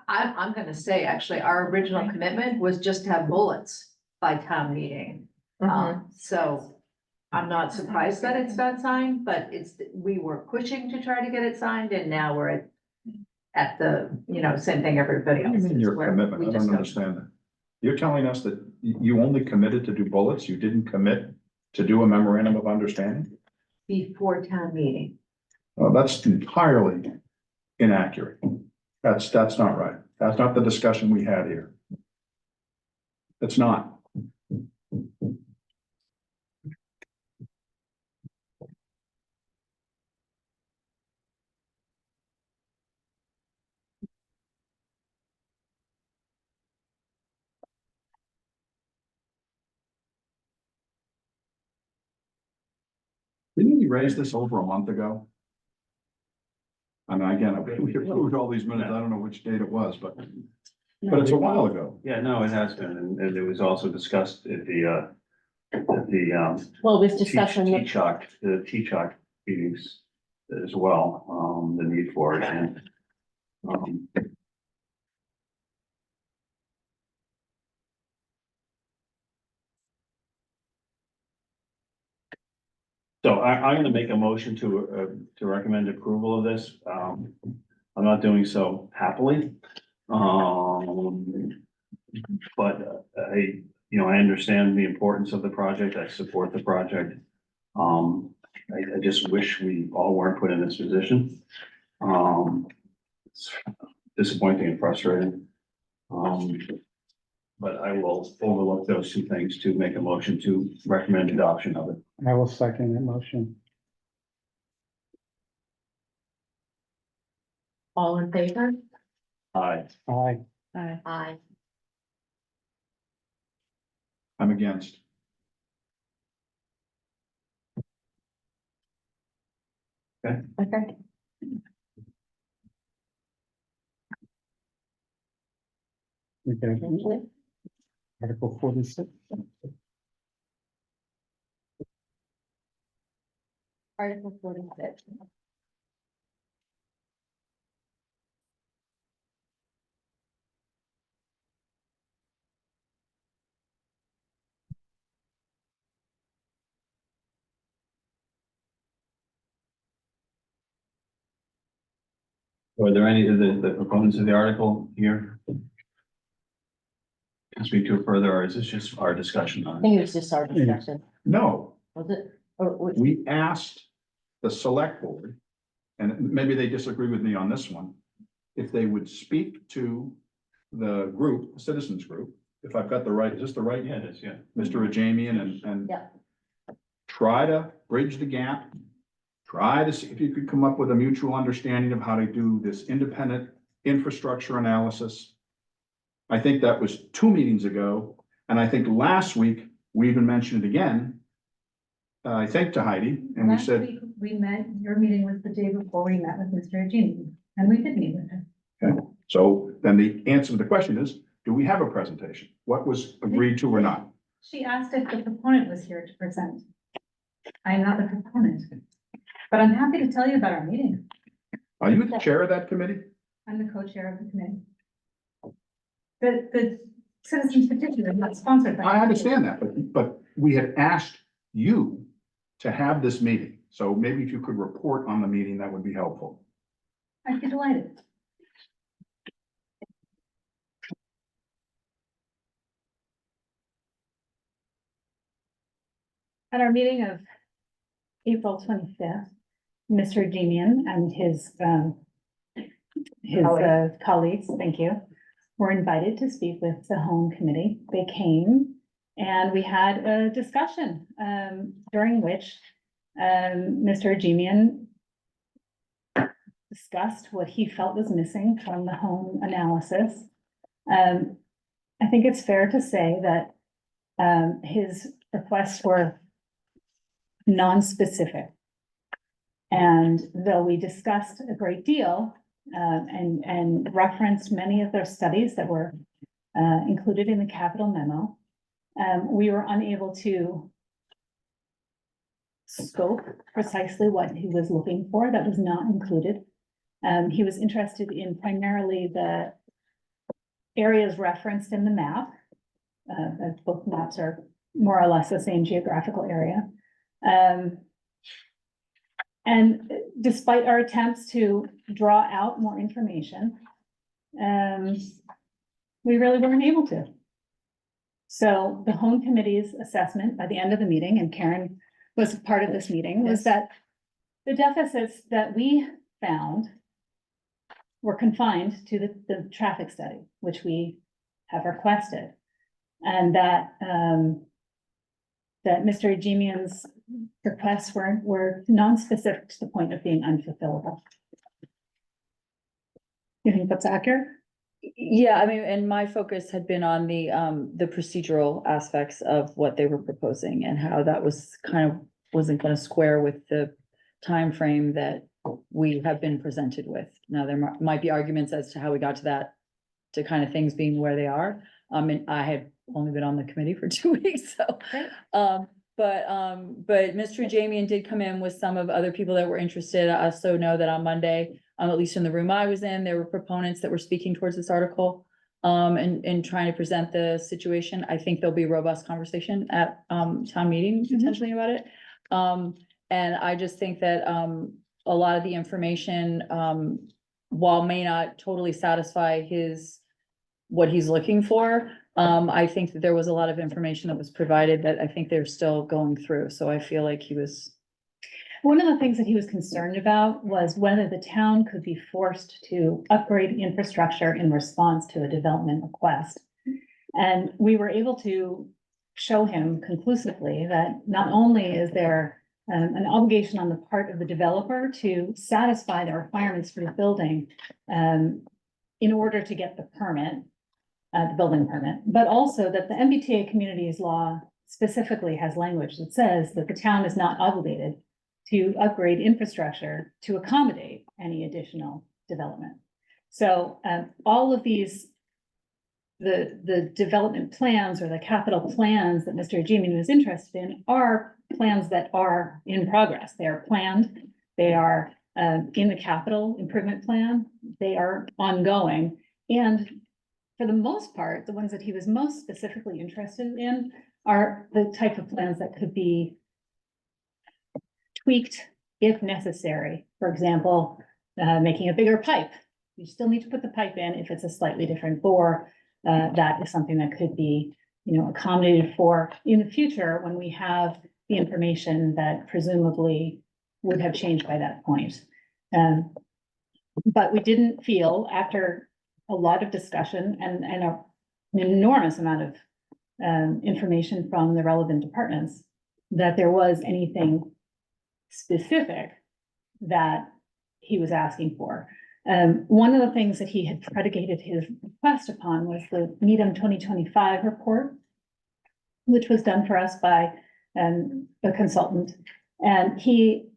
I'm gonna say, actually, our original commitment was just to have bullets by town meeting. So I'm not surprised that it's not signed, but we were pushing to try to get it signed, and now we're at the, same thing everybody What do else you mean is, your where commitment? we I just don't understand that. You're telling us that you only committed to do bullets, you didn't commit to do a memorandum of understanding? Before town meeting. Well, that's entirely inaccurate. That's not right. That's not the discussion we had here. It's not. Didn't we raise this over a month ago? I mean, again, we approved all these minutes. I don't know which date it was, but it's a while ago. Yeah, no, it has been, and it was also discussed at the Well, it was discussion, the T-Chalk meetings as well, the need for it, and so I'm gonna make a motion to recommend approval of this. I'm not doing so happily. But I understand the importance of the project. I support the project. I just wish we all weren't put in this position. It's disappointing and frustrating. But I will overlook those two things to make a motion to recommend adoption of it. I will second that motion. all in favor? Aye. Aye. Aye. I'm against. Okay. Okay, Article 46. Article 46. Are there any of the proponents of the article here? Can speak to it further, or is this just our discussion I on it? think it was just our discussion, No, was it? Or was- we asked the select board, and maybe they disagree with me on this one, if they would speak to the group, the citizens group, if I've got the right, is this the right? Yeah, it is, yeah. Mr. Ajamian and Yeah. try to bridge the gap. Try to see if you could come up with a mutual understanding of how to do this independent infrastructure analysis. I think that was 2 meetings ago, and I think last week, we even mentioned it again. I think to Heidi, and we Last said, week, we met, your meeting was the day before we met with Mr. Genie, and we did meet with him. so then the answer to the question is, do we have a presentation? What was agreed to or not? She asked if the proponent was here to present. I am not the proponent, but I'm happy to tell you about our meeting. Are you the chair of that committee? I'm the co-chair of the committee. The citizens petition is not sponsored by. I understand that, but we had asked you to have this meeting. So maybe if you could report on the meeting, that would be helpful. I'd be delighted. At our meeting of April 25th, Mr. Gemian and his colleagues, thank you, were invited to speak with the home committee. They came and we had a discussion, during which, Mr. Gemian discussed what he felt was missing from the home analysis. I think it's fair to say that, his requests were non-specific. And though we discussed a great deal, and referenced many of those studies that were, included in the capital memo, we were unable to scope precisely what he was looking for. That was not included. He was interested in primarily the areas referenced in the map. As both maps are more or less the same geographical area. And despite our attempts to draw out more information, we really weren't able to. So the home committee's assessment by the end of the meeting, and Karen was part of this meeting, was that the deficits that we found were confined to the traffic study, which we have requested. And that, that Mr. Gemian's requests were non-specific to the point of being unfulfillable. You think that's accurate? Yeah, I mean, and my focus had been on the procedural aspects of what they were proposing and how that was kind of, wasn't gonna square with the time frame that we have been presented with. Now, there might be arguments as to how we got to that, to kind of things being where they are. And I had only been on the committee for 2 weeks, so. Great. But Mr. Jamian did come in with some of other people that were interested. I also know that on Monday, at least in the room I was in, there were proponents that were speaking towards this article. And trying to present the situation. I think there'll be a robust conversation at town meeting potentially about it. And I just think that a lot of the information, while may not totally satisfy what he's looking for, I think that there was a lot of information that was provided that I think they're still going through. So I feel like he was. One of the things that he was concerned about was whether the town could be forced to upgrade infrastructure in response to a development request. And we were able to show him conclusively that not only is there an obligation on the part of the developer to satisfy the requirements for the building in order to get the permit, the building permit, but also that the MBTA communities law specifically has language that says that the town is not obligated to upgrade infrastructure to accommodate any additional development. So all of these, the development plans or the capital plans that Mr. Gemian was interested in are plans that are in progress. They are planned, they are in the capital improvement plan, they are ongoing. And for the most part, the ones that he was most specifically interested in are the type of plans that could be tweaked if necessary. For example, making a bigger pipe you still need to put the pipe in if it's a slightly different bore. That is something that could be, accommodated for in the future when we have the information that presumably would have changed by that point. But we didn't feel, after a lot of discussion and an enormous amount of information from the relevant departments, that there was anything specific that he was asking for. One of the things that he had predicated his request upon was the Needham 2025 report, which was done for us by a consultant. And he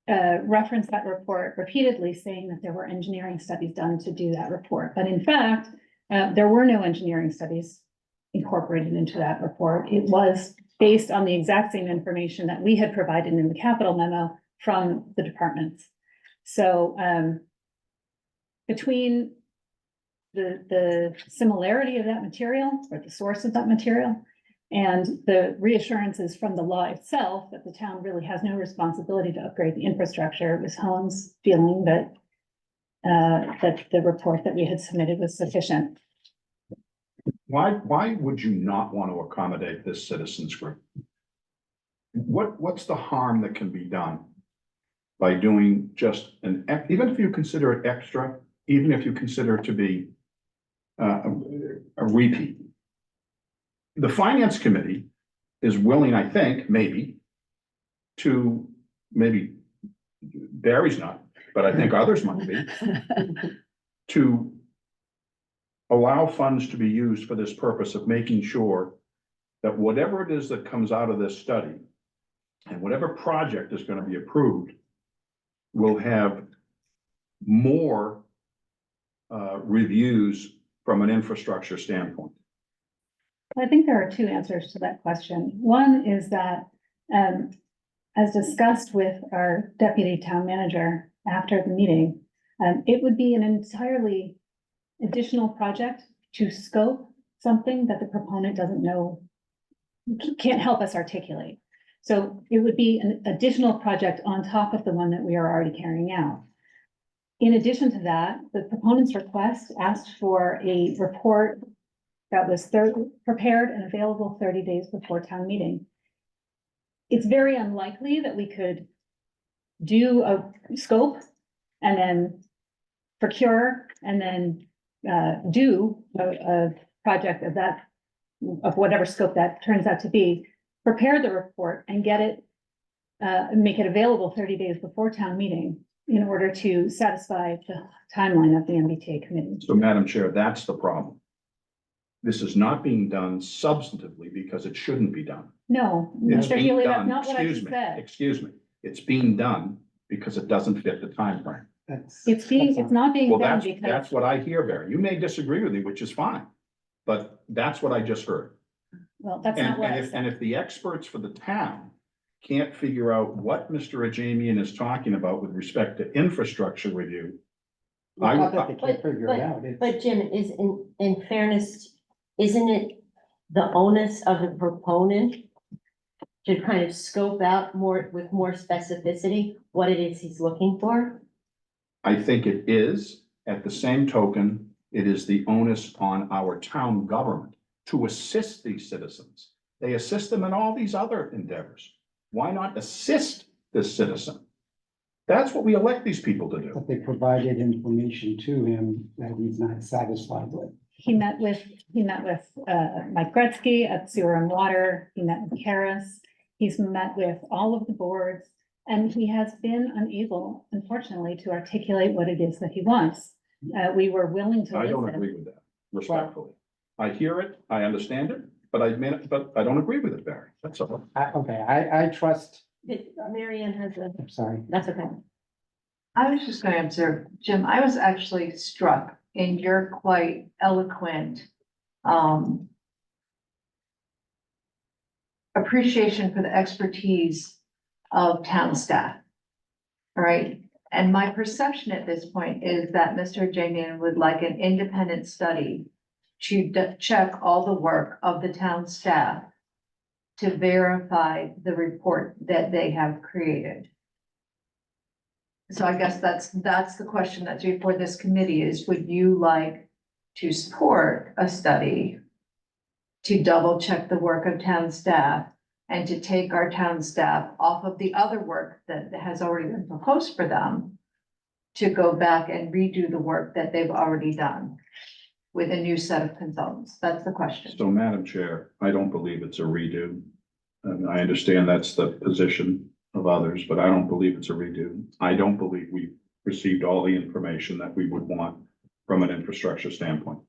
referenced that report repeatedly, saying that there were engineering studies done to do that report. But in fact, there were no engineering studies incorporated into that report. It was based on the exact same information that we had provided in the capital memo from the departments. So between the similarity of that material, or the source of that material, and the reassurances from the law itself that the town really has no responsibility to upgrade the infrastructure, it was Holmes' feeling that that the report that we had submitted was sufficient. Why would you not want to accommodate this citizens group? What's the harm that can be done by doing just even if you consider it extra, even if you consider it to be a repeat? The finance committee is willing, I think, maybe Barry's not, but I think others might be, to allow funds to be used for this purpose of making sure that whatever it is that comes out of this study and whatever project is going to be approved will have more reviews from an infrastructure standpoint. I think there are two answers to that question. One is that, as discussed with our deputy town manager after the meeting, it would be an entirely additional project to scope something that the proponent doesn't know, can't help us articulate. So it would be an additional project on top of the one that we are already carrying out. In addition to that, the proponent's request asked for a report that was prepared and available 30 days before town meeting. It's very unlikely that we could do a scope and then procure and then do a project of whatever scope that turns out to be, prepare the report and get it, make it available 30 days before town meeting in order to satisfy the timeline of the MBTA committee. So, Madam Chair, that's the problem. This is not being done substantively because it shouldn't be done. No, It's Mr. being Healy, done- that's not what I excuse just me, said. Excuse me, it's being done because it doesn't fit the timeframe. It's not being Well, done that's because, what I hear, Barry. You may disagree with me, which is fine, but that's what I just heard. well, that's not what I said. And if the experts for the town can't figure out what Mr. Ajamian is talking about with respect to infrastructure review, I Not that would, they can't figure it out. It's- But Jim, is in fairness, isn't it the onus of the proponent to kind of scope out with more specificity what it is he's looking for? I think it is. At the same token, it is the onus on our town government to assist these citizens. They assist them in all these other endeavors. Why not assist this citizen? That's what we elect these people to do. But they provided information to him that he's not satisfied with. He met with Mike Gretzky at Sewer and Water. He met with Karis. He's met with all of the boards. And he has been unable, unfortunately, to articulate what it is that he wants. We were willing to I don't listen. agree with that, respectfully. I hear it, I understand it, but I don't agree with it, Barry. That's all. I trust, Mary Ann has a, I'm sorry. that's okay. I was just going to observe, Jim, I was actually struck in your quite eloquent appreciation for the expertise of town staff. All right, and my perception at this point is that Mr. Jamian would like an independent study to check all the work of the town staff to verify the report that they have created. So I guess that's the question that's before this committee is, would you like to support a study to double check the work of town staff and to take our town staff off of the other work that has already been proposed for them to go back and redo the work that they've already done with a new set of consultants? That's the question. So, Madam Chair, I don't believe it's a redo. And I understand that's the position of others, but I don't believe it's a redo. I don't believe we've received all the information that we would want from an infrastructure standpoint.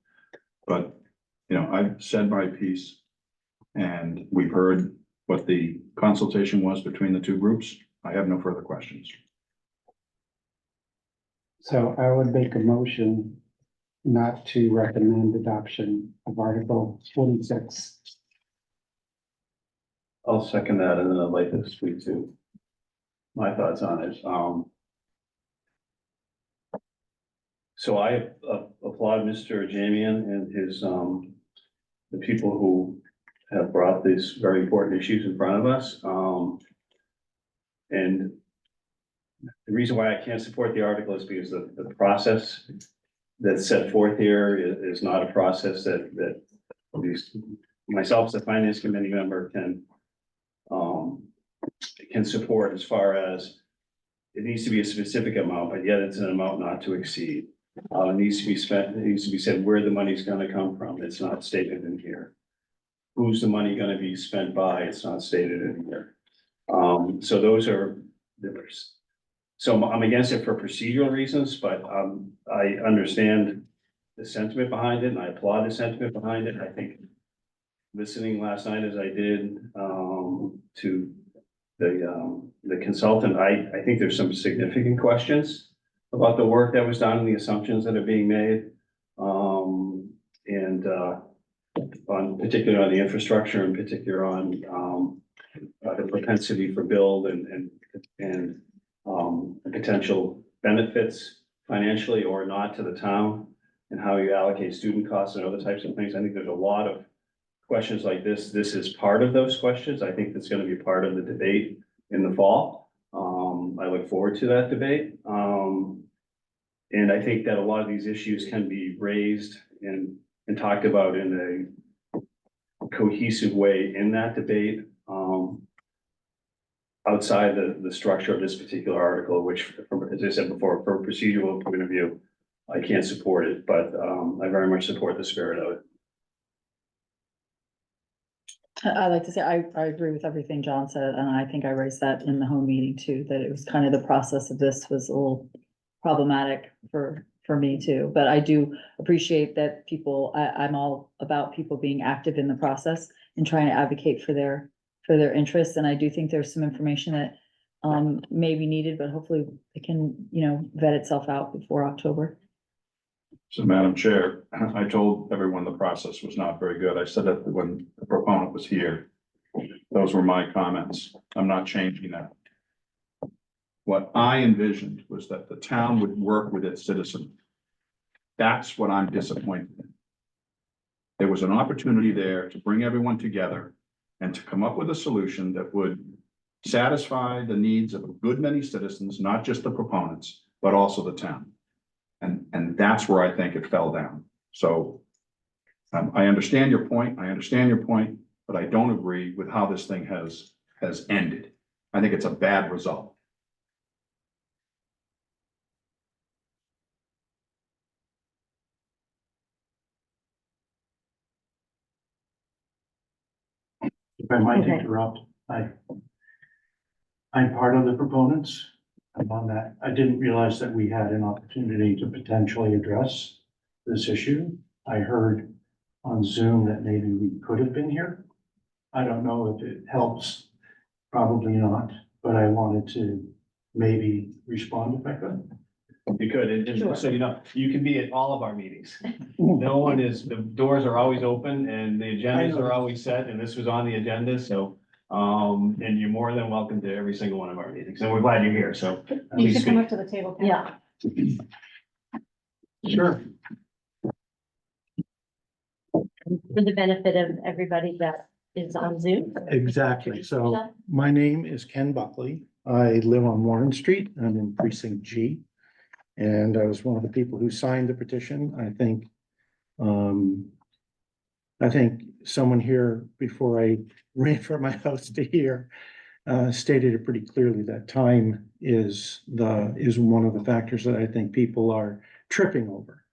But, you know, I've said my piece and we've heard what the consultation was between the two groups. I have no further questions. So I would make a motion not to recommend adoption of Article 46. I'll second that, and then I'd like to speak to my thoughts on it. So I applaud Mr. Jamian and his, the people who have brought these very important issues in front of us. And the reason why I can't support the article is because the process that's set forth here is not a process that at least myself as a finance committee member can support, as far as it needs to be a specific amount, but yet it's an amount not to exceed. It needs to be spent, it needs to be said where the money's gonna come from. It's not stated in here. Who's the money gonna be spent by? It's not stated in here. So those are the, so I'm against it for procedural reasons, but I understand the sentiment behind it, and I applaud the sentiment behind it. I think listening last night as I did to the consultant, I think there's some significant questions about the work that was done and the assumptions that are being made. And on particularly on the infrastructure, in particular on the propensity for build and potential benefits financially or not to the town, and how you allocate student costs and other types of things. I think there's a lot of questions like this. This is part of those questions. I think that's going to be part of the debate in the fall. I look forward to that debate. And I think that a lot of these issues can be raised and talked about in a cohesive way in that debate. Outside the structure of this particular article, which, as I said before, from a procedural point of view, I can't support it, but I very much support the spirit of it. I like to say, I agree with everything John said, and I think I raised that in the home meeting too, that it was kind of the process of this was a little problematic for me too. But I do appreciate that people, I'm all about people being active in the process and trying to advocate for their interests. And I do think there's some information that may be needed, but hopefully it can, vet itself out before October. So, Madam Chair, I told everyone the process was not very good. I said that when the proponent was here. Those were my comments. I'm not changing that. What I envisioned was that the town would work with its citizens. That's what I'm disappointed in. There was an opportunity there to bring everyone together and to come up with a solution that would satisfy the needs of a good many citizens, not just the proponents, but also the town. And that's where I think it fell down. So I understand your point, but I don't agree with how this thing has ended. I think it's a bad result. If I might Okay. interrupt, I'm part of the proponents. I'm on that. I didn't realize that we had an opportunity to potentially address this issue. I heard on Zoom that maybe we could have been here. I don't know if it helps, probably not, but I wanted to maybe respond if I could. You could, and Sure. so you can be at all of our meetings. No one is, the doors are always open and the agendas are always set, and this was on the agenda, so. And you're more than welcome to every single one of our meetings, and we're glad you're here, so. You please should come speak. up to the table. Ken. Yeah. Sure. For the benefit of everybody that is on Zoom. Exactly. So my name is Ken Buckley. I live on Warren Street. I'm in precinct G. And I was one of the people who signed the petition. I think someone here before I ran from my house to here stated it pretty clearly that time is one of the factors that I think people are tripping over.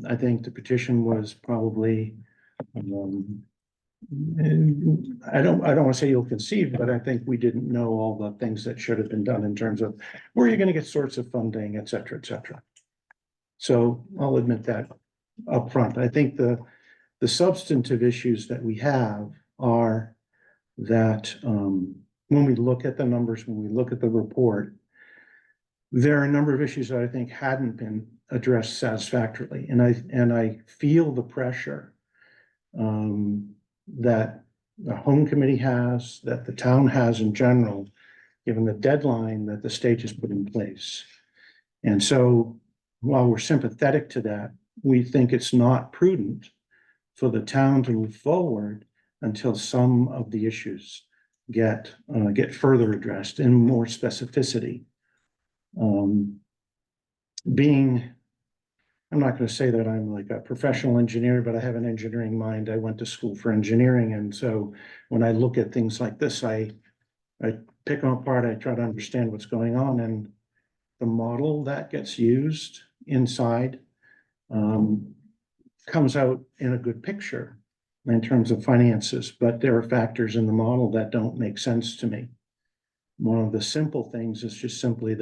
I think the petition was probably, I don't want to say ill-conceived, but I think we didn't know all the things that should have been done in terms of where you're going to get sorts of funding, et cetera, et cetera. So I'll admit that upfront. I think the substantive issues that we have are that when we look at the numbers, when we look at the report, there are a number of issues that I think hadn't been addressed satisfactorily. And I feel the pressure that the home committee has, that the town has in general, given the deadline that the state has put in place. And so while we're sympathetic to that, we think it's not prudent for the town to move forward until some of the issues get further addressed in more specificity. I'm not going to say that I'm like a professional engineer, but I have an engineering mind. I went to school for engineering. And so when I look at things like this, I pick them apart. I try to understand what's going on, and the model that gets used inside comes out in a good picture in terms of finances, but there are factors in the model that don't make sense to me. One of the simple things is just simply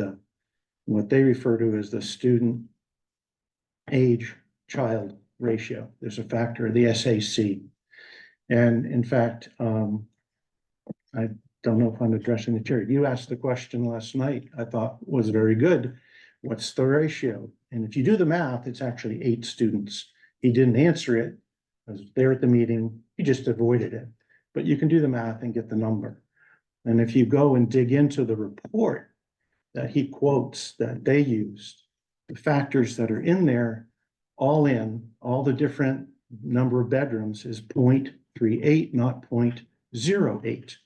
what they refer to as the student age child ratio. There's a factor, the SAC. And in fact, I don't know if I'm addressing the chair. You asked the question last night, I thought was very good. What's the ratio? And if you do the math, it's actually 8 students. He didn't answer it. I was there at the meeting. He just avoided it. But you can do the math and get the number. And if you go and dig into the report that he quotes that they used, the factors that are in there, all the different number of bedrooms is 0.38, not 0.08.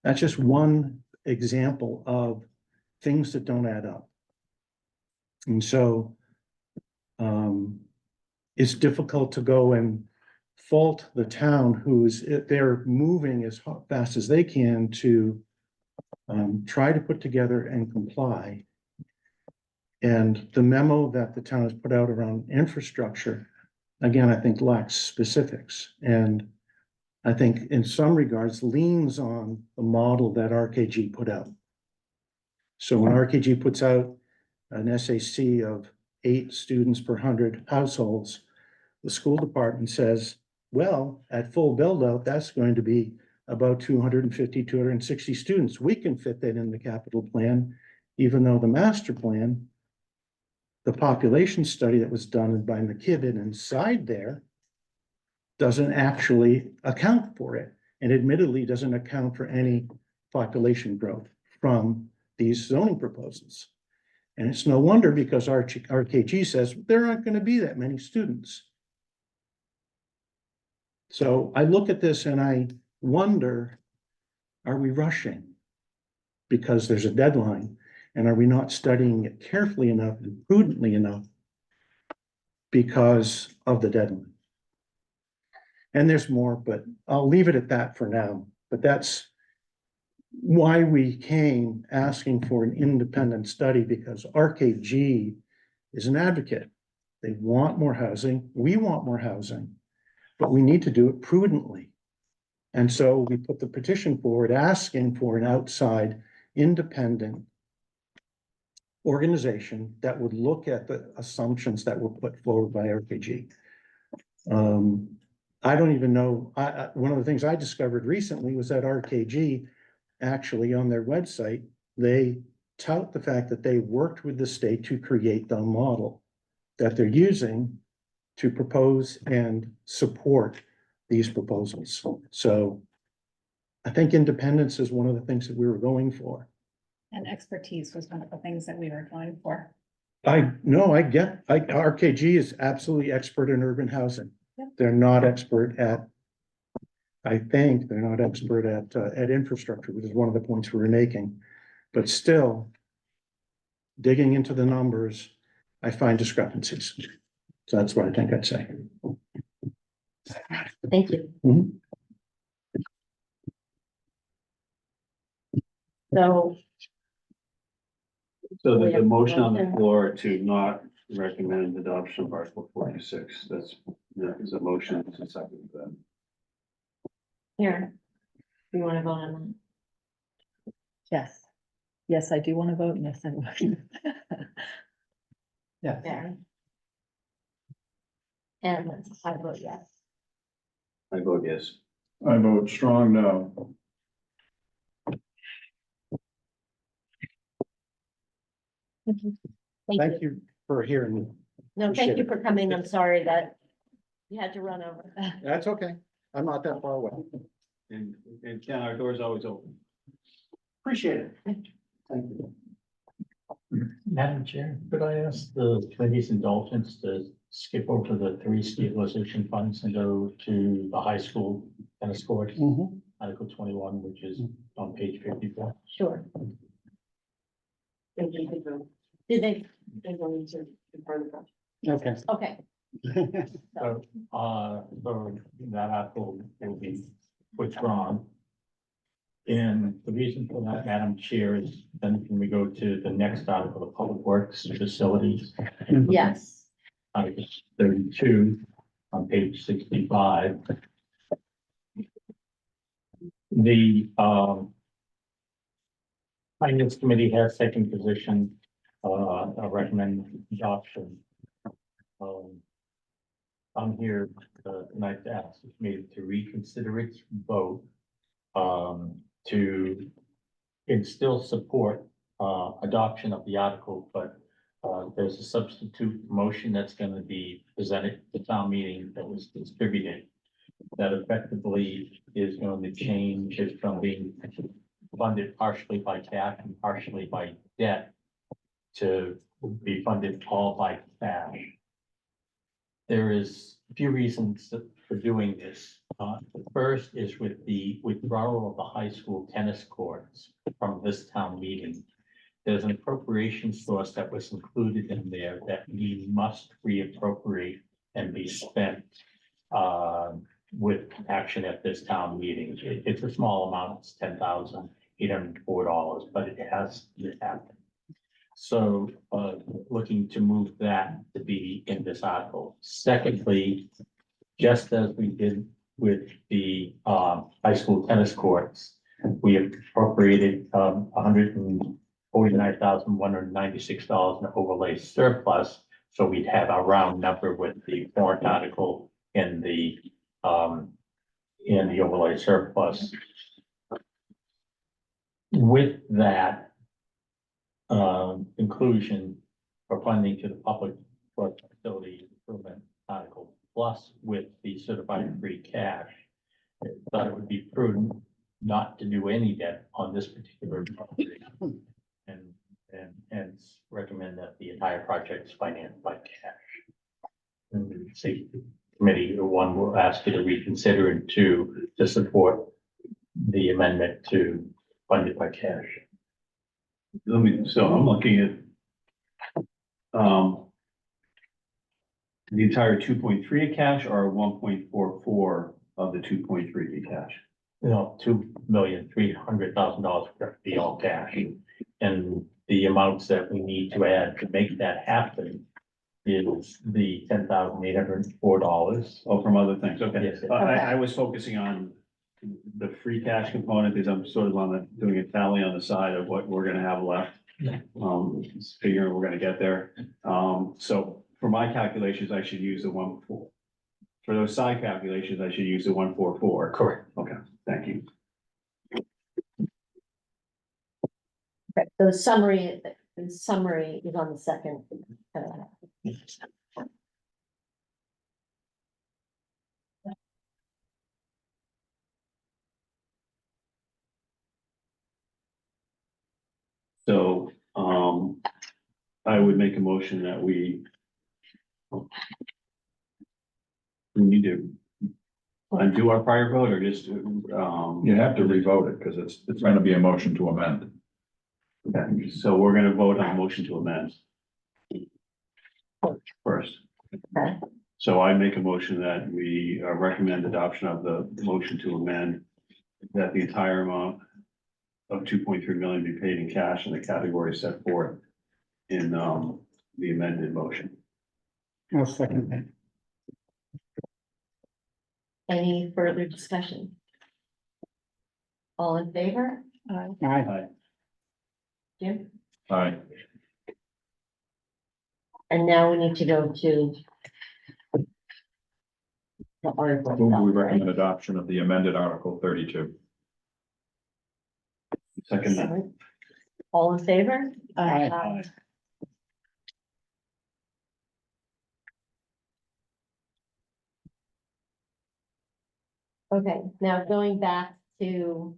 That's just one example of things that don't add up. And so it's difficult to go and fault the town they're moving as fast as they can to try to put together and comply. And the memo that the town has put out around infrastructure, again, I think lacks specifics. And I think in some regards leans on the model that RKG put out. So when RKG puts out an SAC of 8 students per 100 households, the school department says, well, at full build out, that's going to be about 250, 260 students. We can fit that in the capital plan, even though the master plan, the population study that was done by McKibben inside there doesn't actually account for it, and admittedly doesn't account for any population growth from these zoning proposals. And it's no wonder, because RKG says there aren't going to be that many students. So I look at this and I wonder, are we rushing because there's a deadline? And are we not studying it carefully enough and prudently enough because of the deadline? And there's more, but I'll leave it at that for now. But that's why we came asking for an independent study, because RKG is an advocate. They want more housing. We want more housing, but we need to do it prudently. And so we put the petition forward asking for an outside independent organization that would look at the assumptions that were put forward by RKG. I don't even know, one of the things I discovered recently was that RKG actually on their website, they tout the fact that they worked with the state to create the model that they're using to propose and support these proposals. So I think independence is one of the things that we were going for. And expertise was one of the things that we were going for. RKG is absolutely expert in urban housing. Yep. They're not expert at I think they're not expert at infrastructure, which is one of the points we were making. But still, digging into the numbers, I find discrepancies. So that's what I think I'd say. Thank you. Mhm. So, So We there's a have a motion on the motion. floor to not recommend adoption of Article 46. That's, that is a motion, it's a second then. here, you want to vote on Yes. Yes, I do want to vote. and Yes, I will. Yeah, that? Barry? And I vote yes. I vote yes. I vote strong no. thank you for hearing me. No, thank you for coming. I'm sorry that you had to run over. That's okay. I'm not that far away. And Ken, our door's always open. Appreciate it. Thank you. Madam Chair, could I ask the committee's indulgence to skip over the 3 stabilization funds and go to the high school tennis court, Mhm. Article 21, which is on page 54? Sure. Thank you. Did they? They're going to confirm the project. Okay. Okay, So that article will be withdrawn. And the reason for that, Madam Chair, is then can we go to the next article, the Public Works Facilities? yes. Article 32 on page 65. The Finance Committee has taken position, recommend adoption. I'm here tonight to ask the committee to reconsider its vote to instill support adoption of the article, but there's a substitute motion that's going to be presented at the town meeting that was distributed that effectively is going to change it from being funded partially by cash and partially by debt to be funded all by cash. There is a few reasons for doing this. The first is with the withdrawal of the high school tennis courts from this town meeting. There's an appropriation source that was included in there that we must reappropriate and be spent with action at this town meeting. It's a small amount, it's $10,804, but it has to happen. So looking to move that to be in this article. Secondly, just as we did with the high school tennis courts, we have appropriated $149,196 in overlay surplus. So we'd have a round number with the warrant article in the overlay surplus. With that inclusion for funding to the public works facility improvement article, plus with the certified free cash, I thought it would be prudent not to do any debt on this particular property. And hence recommend that the entire project is financed by cash. And the safety committee, one will ask you to reconsider, and two, to support the amendment to fund it by cash. So I'm looking at the entire 2.3 cash or 1.44 of the 2.3 be cash. You know, $2,300,000 would be all cash. And the amounts that we need to add to make that happen is the $10,804. Oh, from other things, okay. Yes. I was focusing on the free cash component, because I'm sort of doing a tally on the side of what we're gonna have left. Figuring we're gonna get there. So for my calculations, I should use the 1.4. For those side calculations, I should use the 1.44. Correct. Okay, thank you. The summary is on the second. So, I would make a motion that we need to undo our prior vote or just, You have to revote it, because it's gonna be a motion to amend. okay, so we're gonna vote on a motion to amend. First. Okay. So I make a motion that we recommend adoption of the motion to amend, that the entire amount of 2.3 million be paid in cash in the category set forth in the amended motion. I'll second that. Any further discussion? All in favor? Aye. Jim? Aye. And now we need to go to the article. Move we itself, right? recommend adoption of the amended Article 32. Second that. All in favor? Aye. Okay, now going back to,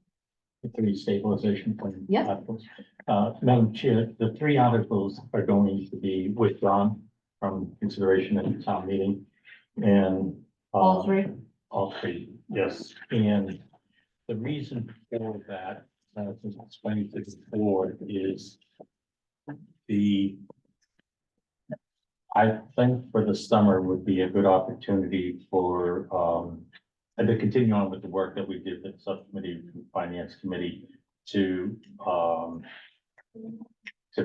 The three stabilization plan. Yep. articles. Madam Chair, the three articles are going to be withdrawn from consideration at the town meeting. And. all three, All three, yes, and the reason for that, as explained to the board, is I think for the summer would be a good opportunity for, and to continue on with the work that we did with the subcommittee, finance committee, to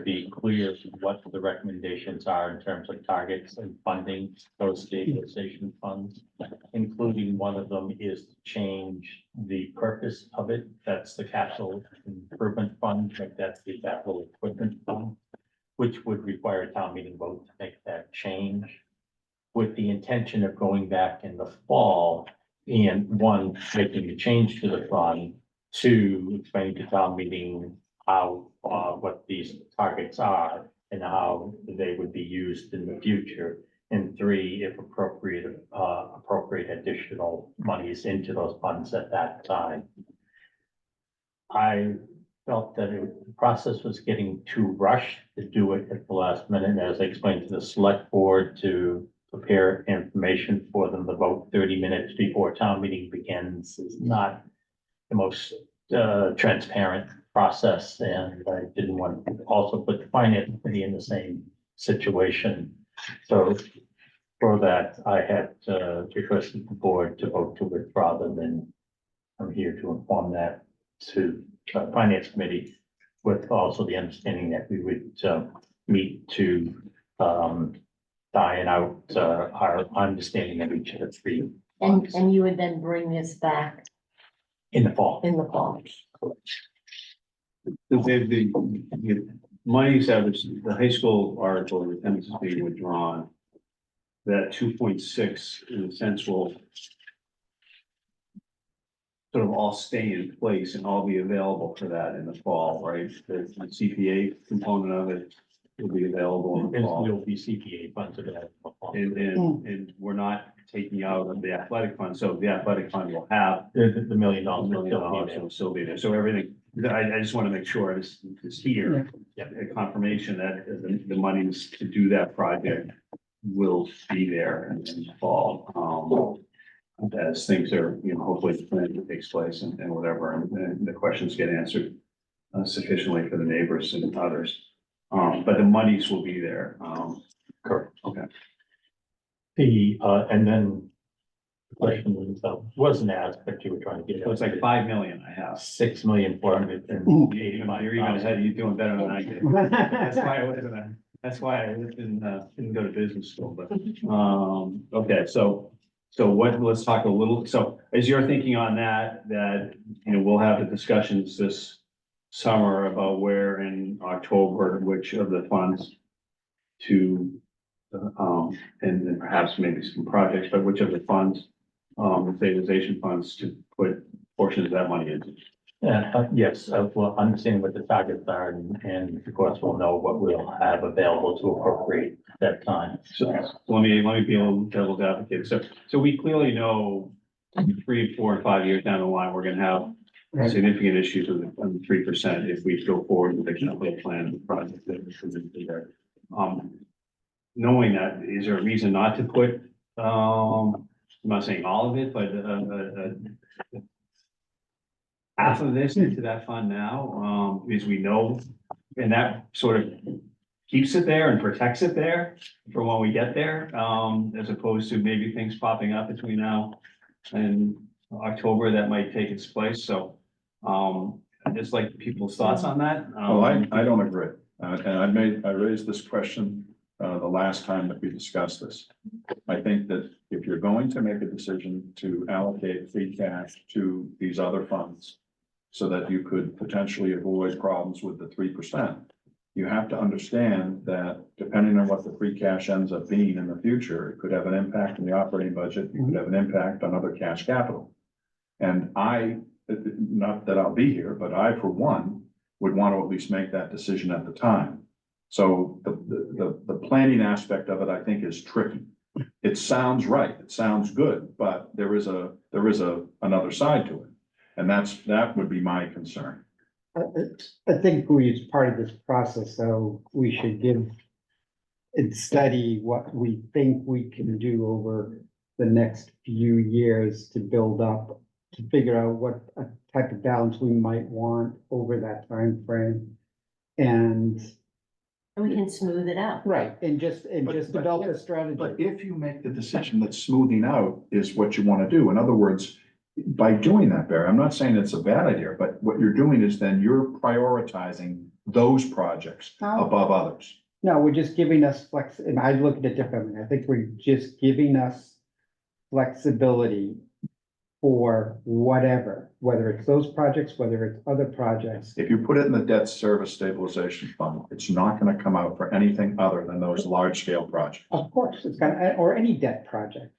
be clear what the recommendations are in terms of targets and funding those stabilization funds, including one of them is to change the purpose of it. That's the capital improvement fund, like that's the capital equipment fund, which would require a town meeting vote to make that change, with the intention of going back in the fall and one, making a change to the fund, two, explaining to town meeting how, what these targets are and how they would be used in the future. And three, if appropriate, appropriate additional monies into those funds at that time. I felt that the process was getting too rushed to do it at the last minute, and as I explained to the select board, to prepare information for them to vote 30 minutes before town meeting begins is not the most transparent process, and I didn't want to also put the finance committee in the same situation. So for that, I had requested the board to vote to withdraw them, and I'm here to inform that to finance committee, with also the understanding that we would meet to iron out our understanding of each of the three funds and you would then bring this back in the fall. in the fall. The monies that was, the high school article, the attendance is being withdrawn. That 2.6 in a sense will sort of all stay in place and all be available for that in the fall, right? The CPA component of it will be available in the fall. There'll be CPA funds available. in the fall. And we're not taking out of the athletic fund, so the athletic fund will have The $1 million $1 will million still be there. will still be there, so everything, I just want to make sure this is here. Yeah. A confirmation that the monies to do that project will be there in the fall. As things are, hopefully the plan takes place and whatever, and the questions get answered sufficiently for the neighbors and others. But the monies will be there. Correct. Okay. And then the question was an aspect you were trying to get. So it's like 5 million I have. 6,485,000. You're even ahead, you're doing better than I did. That's why I didn't go to business school, but, okay, so let's talk a little, so as you're thinking on that, we'll have the discussions this summer about where in October, which of the funds to, and then perhaps maybe some projects, but which of the funds, the stabilization funds to put portions of that money into. Yes, well, understanding what the targets are, and of course, we'll know what we'll have available to appropriate at that time. So let me be a little devil's advocate. So we clearly know 3, 4, and 5 years down the line, we're gonna have significant issues with the 3% if we go forward with the capital plan of the project that we presented there. Knowing that, is there a reason not to put I'm not saying all of it, but, half of this into that fund now, because we know, and that sort of keeps it there and protects it there for when we get there, as opposed to maybe things popping up between now and October that might take its place, so, I'd just like people's thoughts on that. Well, I don't agree. And I raised this question, the last time that we discussed this. I think that if you're going to make a decision to allocate free cash to these other funds so that you could potentially avoid problems with the 3%, you have to understand that depending on what the free cash ends up being in the future, it could have an impact on the operating budget, it could have an impact on other cash capital. And not that I'll be here, but I, for one, would want to at least make that decision at the time. So the planning aspect of it, I think, is tricky. It sounds right, it sounds good, but there is another side to it. And that would be my concern. I think we, as part of this process, though, we should give and study what we think we can do over the next few years to build up, to figure out what type of balance we might want over that time frame. And we can smooth it out. right, and just But- develop a strategy. But if you make the decision that smoothing out is what you want to do, in other words, by doing that, Barry, I'm not saying it's a bad idea, but what you're doing is then you're prioritizing those projects above others. No, we're just giving us flex, and I look at it differently. I think we're just giving us flexibility for whatever, whether it's those projects, whether it's other projects. If you put it in the debt service stabilization fund, it's not gonna come out for anything other than those large scale projects. Of course, it's gonna, or any debt project.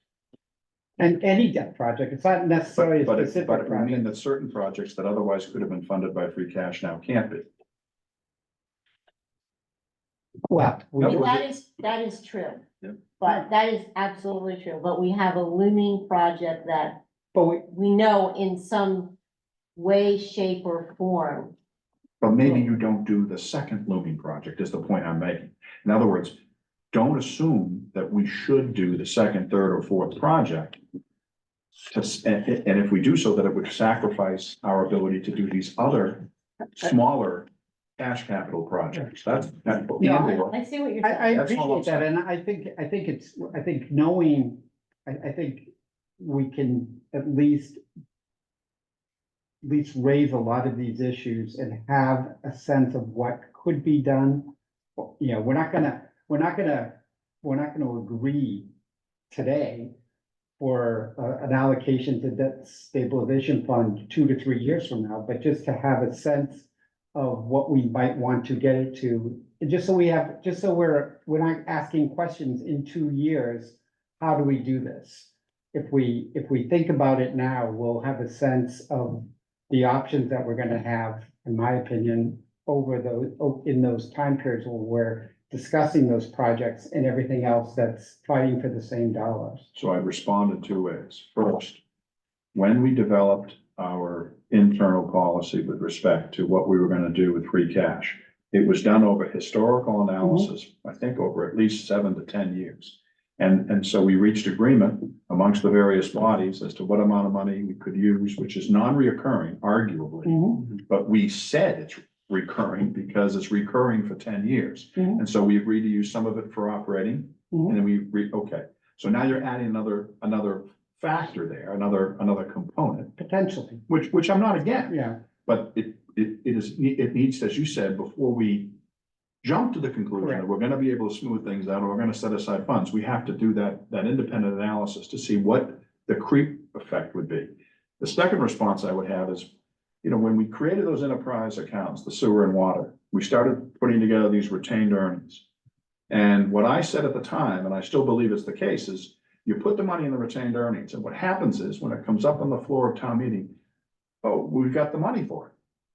And any debt project, it's not necessarily a But it specific would mean project. that certain projects that otherwise could have been funded by free cash now can't be. Well, I mean, was that is true. Yep. But that is absolutely true, but we have a looming project that but we know in some way, shape or form. But maybe you don't do the second looming project is the point I'm making. In other words, don't assume that we should do the second, third or fourth project. And if we do so, that it would sacrifice our ability to do these other smaller cash capital projects. That's. No, I see what you're I saying. That's all I'm appreciate that, and I think knowing, I think we can at least raise a lot of these issues and have a sense of what could be done. You know, we're not gonna agree today for an allocation to debt stabilization fund 2 to 3 years from now, but just to have a sense of what we might want to get it to, and just so we're not asking questions in 2 years, how do we do this? If we think about it now, we'll have a sense of the options that we're gonna have, in my opinion, in those time periods where we're discussing those projects and everything else that's fighting for the same dollars. So I responded 2 ways. First, when we developed our internal policy with respect to what we were gonna do with free cash, it was done over historical analysis, I think over at least 7 to 10 years. And so we reached agreement amongst the various bodies as to what amount of money we could use, which is non-reoccurring, arguably. But we said it's recurring because it's recurring for 10 years. Mhm. And so we agreed to use some of it for operating, and then okay. So now you're adding another factor there, another component, Potentially, which I'm not against. yeah. But it needs, as you said, before we jump to the conclusion that Correct. we're gonna be able to smooth things out, or we're gonna set aside funds, we have to do that independent analysis to see what the creep effect would be. The second response I would have is, you know, when we created those enterprise accounts, the sewer and water, we started putting together these retained earnings. And what I said at the time, and I still believe it's the case, is you put the money in the retained earnings, and what happens is, when it comes up on the floor of town meeting, oh, we've got the money for it.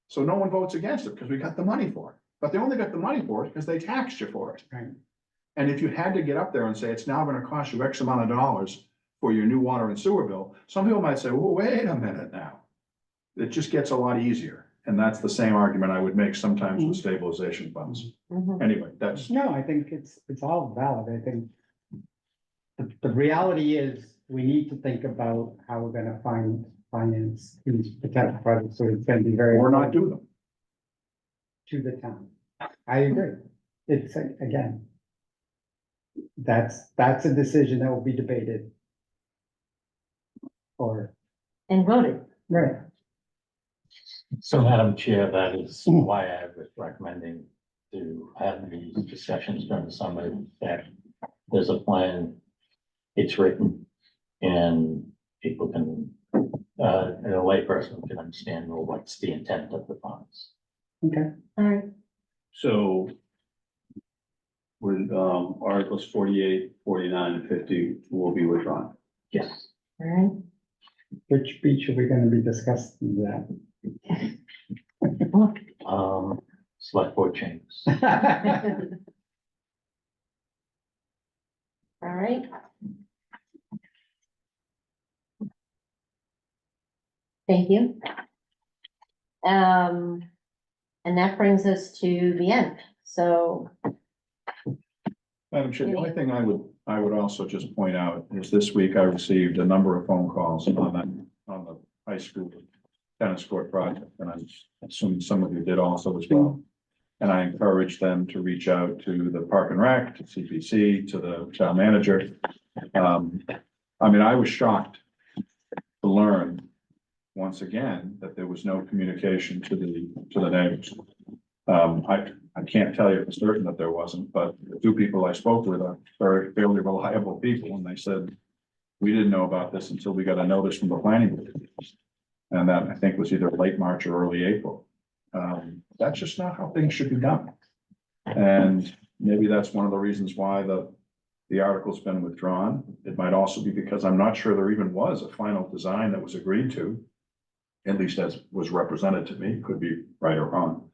So no one votes against it because we got the money for it. But they only got the money for it because they taxed you for it. Right. And if you had to get up there and say, it's now gonna cost you X amount of dollars for your new water and sewer bill, some people might say, well, wait a minute now. It just gets a lot easier. And that's the same argument I would make sometimes with stabilization funds. Mhm. Anyway, that's, No, I think it's all valid. I think the reality is we need to think about how we're gonna finance these potential projects, so it's gonna be very. Or not do them. To the town. I agree. It's, again, that's a decision that will be debated. Or, And voted. right, So Madam Chair, that is why I was recommending to have these discussions during the summer, that there's a plan, it's written, and people can, and a layperson can understand, well, what's the intent of the funds. okay. All right, So with, Articles 48, 49, and 50 will be withdrawn. Yes. all right. Which beach are we gonna be discussing Select board changes. that? All right. Thank you. And that brings us to the end, so, Madam Chair, the only thing I would also just point out is this week I received a number of phone calls on the high school tennis court project, and I'm assuming some of you did also as well. And I encouraged them to reach out to the Park and Rec, to CPC, to the town manager. I mean, I was shocked to learn once again that there was no communication to the neighbors. I can't tell you for certain that there wasn't, but the two people I spoke with are very fairly reliable people, and they said, we didn't know about this until we got a notice from the planning board. And that, I think, was either late March or early April. That's just not how things should be done. And maybe that's one of the reasons why the article's been withdrawn. It might also be because I'm not sure there even was a final design that was agreed to, at least as was represented to me, could be right or wrong.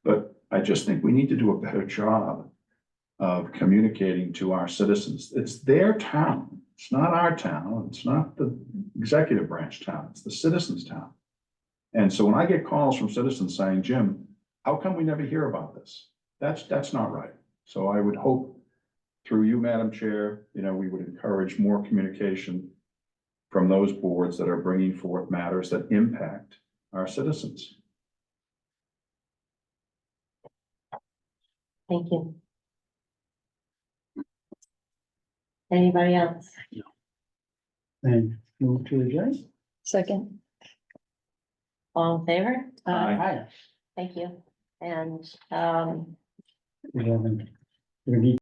But I just think we need to do a better job of communicating to our citizens. It's their town. It's not our town. It's not the executive branch town. It's the citizens' town. And so when I get calls from citizens saying, Jim, how come we never hear about this? That's not right. So I would hope through you, Madam Chair, we would encourage more communication from those boards that are bringing forth matters that impact our citizens. thank you. Anybody else? And move to adjourn. Second. All in favor? Hi. Thank you. And, We haven't, we need